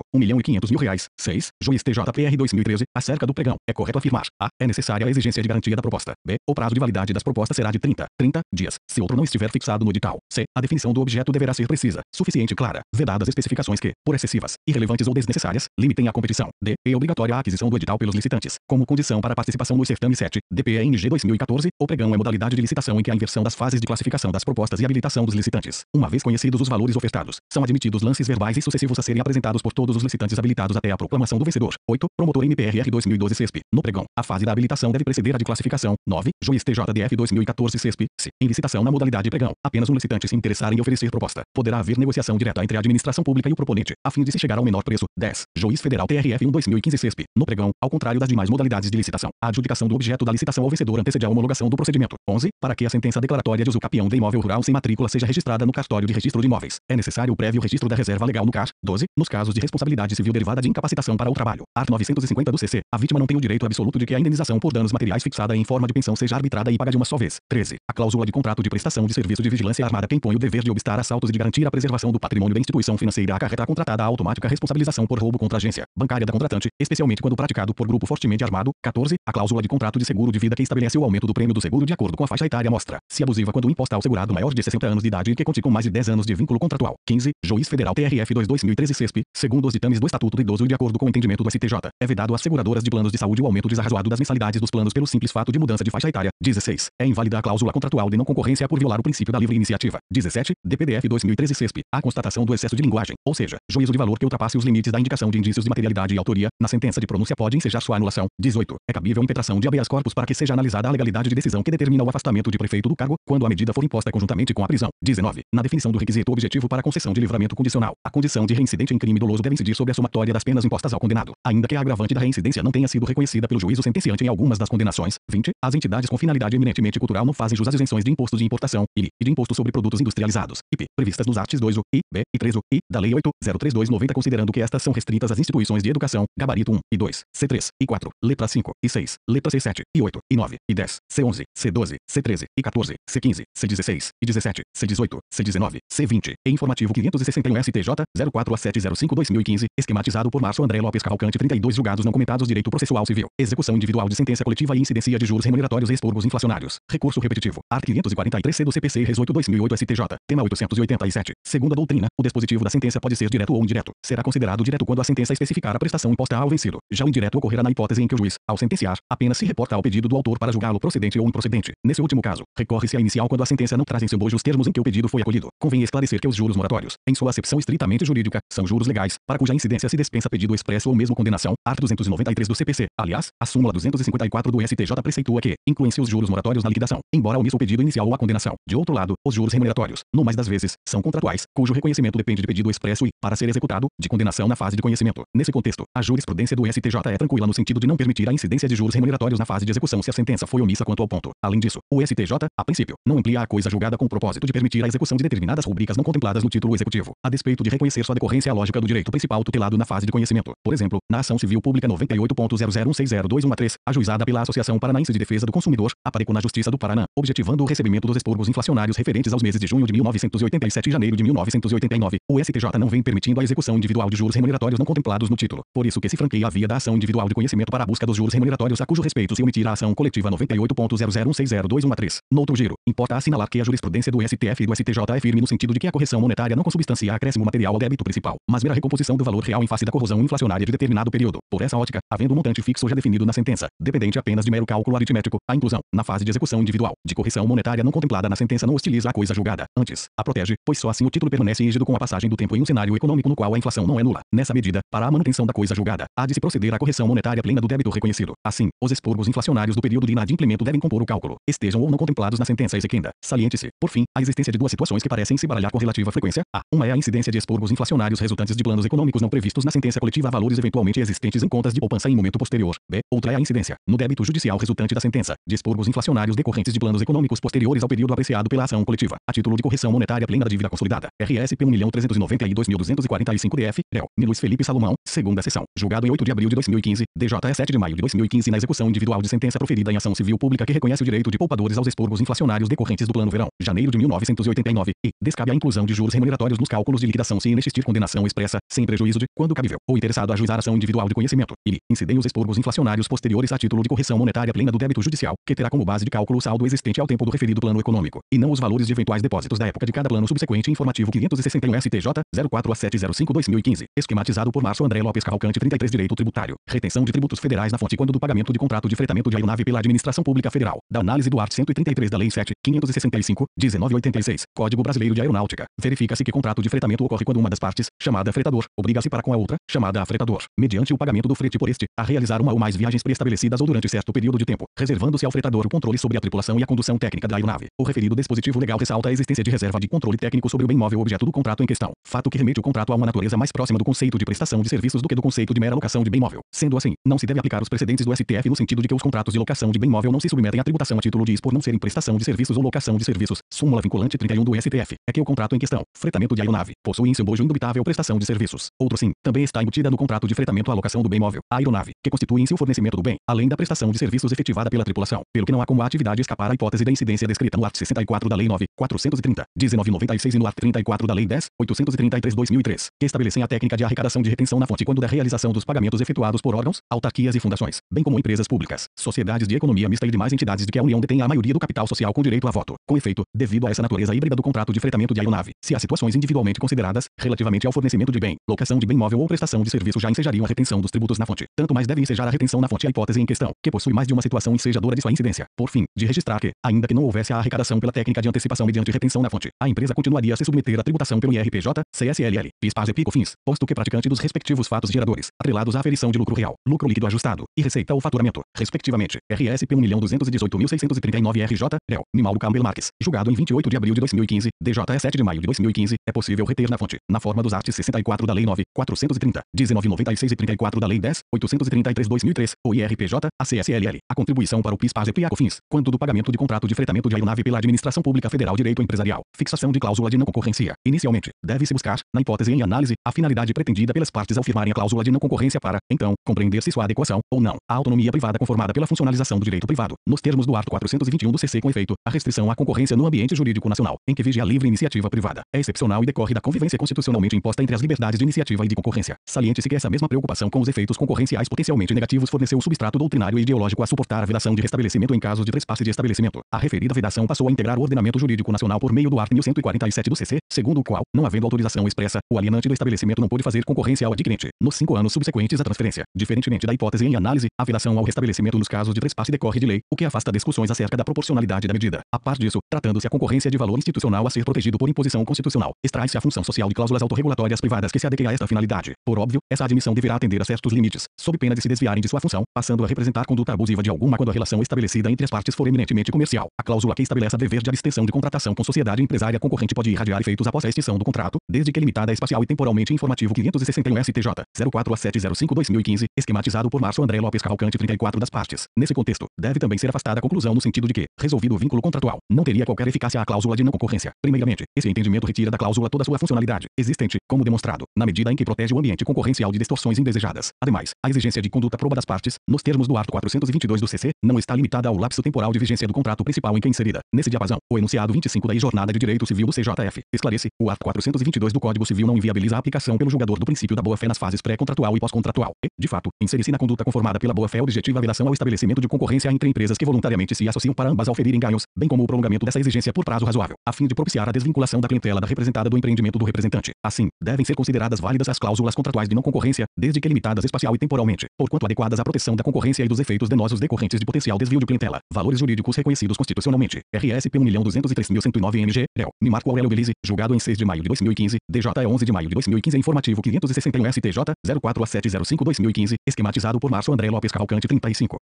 1.500.000 reais. 6. Juiz TJPR 2013, acerca do pregão, é correto afirmar: A. É necessária a exigência de garantia da proposta. B. O prazo de validade das propostas será de 30 dias, se outro não estiver fixado no edital. C. A definição do objeto deverá ser precisa, suficiente e clara, vedadas especificações que, por excessivas, irrelevantes ou desnecessárias, limitem a competição. D. É obrigatória a aquisição do edital pelos licitantes, como condição para a participação no certame 7. DPENG 2014, o pregão é modalidade de licitação em que a inversão das fases de classificação das propostas e habilitação dos licitantes. Uma vez conhecidos os valores ofertados, são admitidos lances verbais e sucessivos a serem apresentados por todos os licitantes habilitados até a proclamação do vencedor. 8. Promotor MPRR 2012 CESP. No pregão, a fase da habilitação deve preceder a de classificação. 9. Juiz TJDF 2014 CESP. Se, em licitação na modalidade pregão, apenas um licitante se interessar em oferecer proposta, poderá haver negociação direta entre a administração pública e o proponente, a fim de se chegar ao menor preço. 10. Juiz Federal TRF 1 2015 CESP. No pregão, ao contrário das demais modalidades de licitação, a adjudicação do objeto da licitação ao vencedor antecede a homologação do procedimento. 11. Para que a sentença declaratória de usucapião de imóvel rural sem matrícula seja registrada no cartório de registro de imóveis, é necessário o prévio registro da reserva legal no CAR. 12. Nos casos de responsabilidade civil derivada de incapacitação para o trabalho, art. 950 do CC, a vítima não tem o direito absoluto de que a indenização por danos materiais fixada em forma de pensão seja arbitrada e paga de uma só vez. 13. A cláusula de contrato de prestação de serviço de vigilância armada que impõe o dever de obstar assaltos e de garantir a preservação do patrimônio da instituição financeira acarreta a contratada a automática responsabilização por roubo contra a agência bancária da contratante, especialmente quando praticado por grupo fortemente armado. 14. A cláusula de contrato de seguro de vida que estabelece o aumento do prêmio do seguro de acordo com a faixa etária mostra, se abusiva quando imposta ao segurado maior de 60 anos de idade e que conte com mais de 10 anos de vínculo contratual. 15. Juiz Federal TRF 2 2013 CESP, segundo os ditames do Estatuto do Idoso e de acordo com o entendimento do STJ, é vedado às seguradoras de planos de saúde o aumento desarrazoado das mensalidades dos planos pelo simples fato de mudança de faixa etária. 16. É inválida a cláusula contratual de não concorrência por violar o princípio da livre iniciativa. 17. DPDF 2013 CESP, a constatação do excesso de linguagem, ou seja, juízo de valor que ultrapasse os limites da indicação de indícios de materialidade e autoria, na sentença de pronúncia pode ensejar sua anulação. 18. É cabível impetração de habeas corpus para que seja analisada a legalidade de decisão que determina o afastamento de prefeito do cargo, quando a medida for imposta conjuntamente com a prisão. 19. Na definição do requisito objetivo para concessão de livramento condicional, a condição de reincidente em crime doloso deve incidir sobre a somatória das penas impostas ao condenado, ainda que a agravante da reincidência não tenha sido reconhecida pelo juízo sentenciante em algumas das condenações. 20. As entidades com finalidade eminentemente cultural não fazem jus às isenções de imposto de importação, ILI, e de imposto sobre produtos industrializados, IP, previstas nos artigos 2, I, B e 3, I, da Lei 8.032/90, considerando que estas são restritas às instituições de educação, gabarito 1 e 2, C3 e 4, letra 5 e 6, letra C 7 e 8 e 9 e 10, C11, C12, C13 e 14, C15, C16 e 17, C18, C19, C20, e informativo 561 STJ, 04-705/2015, esquematizado por Márcio André Lopes Cavalcante 32, julgados não comentados direito processual civil, execução individual de sentença coletiva e incidência de juros remuneratórios e expurgos inflacionários, recurso repetitivo, art. 543C do CPC Res 8/2008 STJ, tema 887, segundo a doutrina, o dispositivo da sentença pode ser direto ou indireto, será considerado direto quando a sentença especificar a prestação imposta ao vencido, já o indireto ocorrerá na hipótese em que o juiz, ao sentenciar, apenas se reporta ao pedido do autor para julgá-lo procedente ou improcedente. Nesse último caso, recorre-se à inicial quando a sentença não traz em seu bojo os termos em que o pedido foi acolhido. Convém esclarecer que os juros moratórios, em sua acepção estritamente jurídica, são juros legais, para cuja incidência se dispensa pedido expresso ou mesmo condenação, art. 293 do CPC. Aliás, a súmula 254 do STJ preceitua que, incluem-se os juros moratórios na liquidação, embora omissa o pedido inicial ou a condenação. De outro lado, os juros remuneratórios, no mais das vezes, são contratuais, cujo reconhecimento depende de pedido expresso e, para ser executado, de condenação na fase de conhecimento. Nesse contexto, a jurisprudência do STJ é tranquila no sentido de não permitir a incidência de juros remuneratórios na fase de execução se a sentença foi omissa quanto ao ponto. Além disso, o STJ, a princípio, não amplia a coisa julgada com o propósito de permitir a execução de determinadas rubricas não contempladas no título executivo, a despeito de reconhecer sua decorrência à lógica do direito principal tutelado na fase de conhecimento. Por exemplo, na ação civil pública 98.00160213, ajuizada pela Associação Paranaense de Defesa do Consumidor, APARECO na Justiça do Paraná, objetivando o recebimento dos expurgos inflacionários referentes aos meses de junho de 1987 e janeiro de 1989, o STJ não vem permitindo a execução individual de juros remuneratórios não contemplados no título. Por isso que se franqueia a via da ação individual de conhecimento para a busca dos juros remuneratórios a cujo respeito se omitir a ação coletiva 98.00160213. Noutro giro, importa assinalar que a jurisprudência do STF e do STJ é firme no sentido de que a correção monetária não consubstancia acréscimo material ao débito principal, mas mera recomposição do valor real em face da corrosão inflacionária de determinado período. Por essa ótica, havendo um montante fixo já definido na sentença, dependente apenas de mero cálculo aritmético, a inclusão, na fase de execução individual, de correção monetária não contemplada na sentença não hostiliza a coisa julgada, antes, a protege, pois só assim o título permanece rígido com a passagem do tempo em um cenário econômico no qual a inflação não é nula. Nessa medida, para a manutenção da coisa julgada, há de se proceder à correção monetária plena do débito reconhecido. Assim, os expurgos inflacionários do período de inadimplemento devem compor o cálculo, estejam ou não contemplados na sentença exequenda. Saliente-se, por fim, a existência de duas situações que parecem se baralhar com relativa frequência. A. Uma é a incidência de expurgos inflacionários resultantes de planos econômicos não previstos na sentença coletiva a valores eventualmente existentes em contas de poupança em momento posterior. B. Outra é a incidência, no débito judicial resultante da sentença, de expurgos inflacionários decorrentes de planos econômicos posteriores ao período apreciado pela ação coletiva, a título de correção monetária plena da dívida consolidada. RSP 1.392.245 DF, réu, Luiz Felipe Salomão, segunda sessão, julgado em 8 de abril de 2015, DJE 7 de maio de 2015 na execução individual de sentença proferida em ação civil pública que reconhece o direito de poupadores aos expurgos inflacionários decorrentes do plano verão, janeiro de 1989, e descabe a inclusão de juros remuneratórios nos cálculos de liquidação se inexistir condenação expressa, sem prejuízo de, quando cabível, ou interessado a ajuizar ação individual de conhecimento, e incidem os expurgos inflacionários posteriores a título de correção monetária plena do débito judicial, que terá como base de cálculo o saldo existente ao tempo do referido plano econômico, e não os valores de eventuais depósitos da época de cada plano subsequente informativo 561 STJ 04A705/2015, esquematizado por Márcio André Lopes Cavalcante 33 Direito Tributário, retenção de tributos federais na fonte quando do pagamento de contrato de fretamento de aeronave pela Administração Pública Federal, da análise do art. 133 da Lei 7.565/1986, Código Brasileiro de Aeronáutica, verifica-se que contrato de fretamento ocorre quando uma das partes, chamada fretador, obriga-se para com a outra, chamada afretador, mediante o pagamento do frete por este, a realizar uma ou mais viagens preestabelecidas ou durante certo período de tempo, reservando-se ao fretador o controle sobre a tripulação e a condução técnica da aeronave. O referido dispositivo legal ressalta a existência de reserva de controle técnico sobre o bem móvel objeto do contrato em questão, fato que remete o contrato a uma natureza mais próxima do conceito de prestação de serviços do que do conceito de mera locação de bem móvel. Sendo assim, não se deve aplicar os precedentes do STF no sentido de que os contratos de locação de bem móvel não se submetem à tributação a título de expor não serem prestação de serviços ou locação de serviços. Súmula vinculante 31 do STF. É que o contrato em questão, fretamento de aeronave, possui em seu bojo indubitável prestação de serviços. Outro sim, também está embutida no contrato de fretamento a locação do bem móvel, a aeronave, que constitui em seu fornecimento do bem, além da prestação de serviços efetivada pela tripulação, pelo que não há como a atividade escapar à hipótese da incidência descrita no art. 64 da Lei 9.430, 1996 e no art. 34 da Lei 10.833/2003, que estabelecem a técnica de arrecadação de retenção na fonte quando da realização dos pagamentos efetuados por órgãos, autarquias e fundações, bem como empresas públicas, sociedades de economia mista e demais entidades de que a União detém a maioria do capital social com direito a voto. Com efeito, devido a essa natureza híbrida do contrato de fretamento de aeronave, se há situações individualmente consideradas, relativamente ao fornecimento de bem, locação de bem móvel ou prestação de serviço já ensejariam a retenção dos tributos na fonte, tanto mais deve ensejar a retenção na fonte a hipótese em questão, que possui mais de uma situação ensejadora de sua incidência. Por fim, de registrar que, ainda que não houvesse a arrecadação pela técnica de antecipação mediante retenção na fonte, a empresa continuaria a se submeter à tributação pelo IRPJ, CSLL, PIS, PAS e PICOFINS, posto que praticante dos respectivos fatos geradores, atrelados à aferição de lucro real, lucro líquido ajustado, e receita ou faturamento, respectivamente, RSP 1.218.639 RJ, réu, Nimaldo Campbell Marques, julgado em 28 de abril de 2015, DJE 7 de maio de 2015, é possível reter na fonte, na forma dos art. 64 da Lei 9.430, 1996 e 34 da Lei 10.833/2003, o IRPJ, a CSLL, a contribuição para o PIS, PAS e PICOFINS, quando do pagamento de contrato de fretamento de aeronave pela Administração Pública Federal Direito Empresarial, fixação de cláusula de não concorrência. Inicialmente, deve-se buscar, na hipótese em análise, a finalidade pretendida pelas partes ao firmarem a cláusula de não concorrência para, então, compreender se sua adequação, ou não, à autonomia privada conformada pela funcionalização do direito privado, nos termos do art. 421 do CC com efeito, a restrição à concorrência no ambiente jurídico nacional, em que vige a livre iniciativa privada, é excepcional e decorre da convivência constitucionalmente imposta entre as liberdades de iniciativa e de concorrência. Saliente-se que essa mesma preocupação com os efeitos concorrenciais potencialmente negativos forneceu um substrato doutrinário e ideológico a suportar a vedação de restabelecimento em casos de trespasse de estabelecimento. A referida vedação passou a integrar o ordenamento jurídico nacional por meio do art. 1147 do CC, segundo o qual, não havendo autorização expressa, o alienante do estabelecimento não pôde fazer concorrência ao adquirente, nos 5 anos subsequentes à transferência. Diferentemente da hipótese em análise, a vedação ao restabelecimento nos casos de trespasse decorre de lei, o que afasta discussões acerca da proporcionalidade da medida. A par disso, tratando-se a concorrência de valor institucional a ser protegido por imposição constitucional, extrai-se a função social de cláusulas autorregulatórias privadas que se adequem a esta finalidade. Por óbvio, essa admissão deverá atender a certos limites, sob pena de se desviarem de sua função, passando a representar conduta abusiva de alguma quando a relação estabelecida entre as partes for eminentemente comercial. A cláusula que estabelece dever de abstenção de contratação com sociedade empresária concorrente pode irradiar efeitos após a extinção do contrato, desde que limitada a espacial e temporalmente informativo 561 STJ 04A705/2015, esquematizado por Márcio André Lopes Cavalcante 34 das partes. Nesse contexto, deve também ser afastada a conclusão no sentido de que, resolvido o vínculo contratual, não teria qualquer eficácia a cláusula de não concorrência. Primeiramente, esse entendimento retira retira da cláusula toda sua funcionalidade existente, como demonstrado, na medida em que protege o ambiente concorrencial de distorções indesejadas. Ademais, a exigência de conduta proba das partes, nos termos do artigo 422 do CC, não está limitada ao lapso temporal de vigência do contrato principal em que inserida. Nesse diapasão, o enunciado 25 da Lei Jornada de Direito Civil do CJF esclarece: o artigo 422 do Código Civil não inviabiliza a aplicação pelo julgador do princípio da boa-fé nas fases pré-contratual e pós-contratual e, de fato, inserir-se na conduta conformada pela boa-fé objetiva a relação ao estabelecimento de concorrência entre empresas que voluntariamente se associam para ambas oferirem ganhos, bem como o prolongamento dessa exigência por prazo razoável, a fim de propiciar a desvinculação da clientela da representada do empreendimento do representante. Assim, devem ser consideradas válidas as cláusulas contratuais de não concorrência, desde que limitadas espacial e temporalmente, porquanto adequadas à proteção da concorrência e dos efeitos danosos decorrentes de potencial desvio de clientela. Valores jurídicos reconhecidos constitucionalmente. RSP 1.203.109 MG, réu. Marco Aurélio Belize, julgado em 6 de maio de 2015, DJ 11 de maio de 2015, informativo 561 STJ, 04 a 705 2015, esquematizado por Márcio André Lopes Cavalcante 35.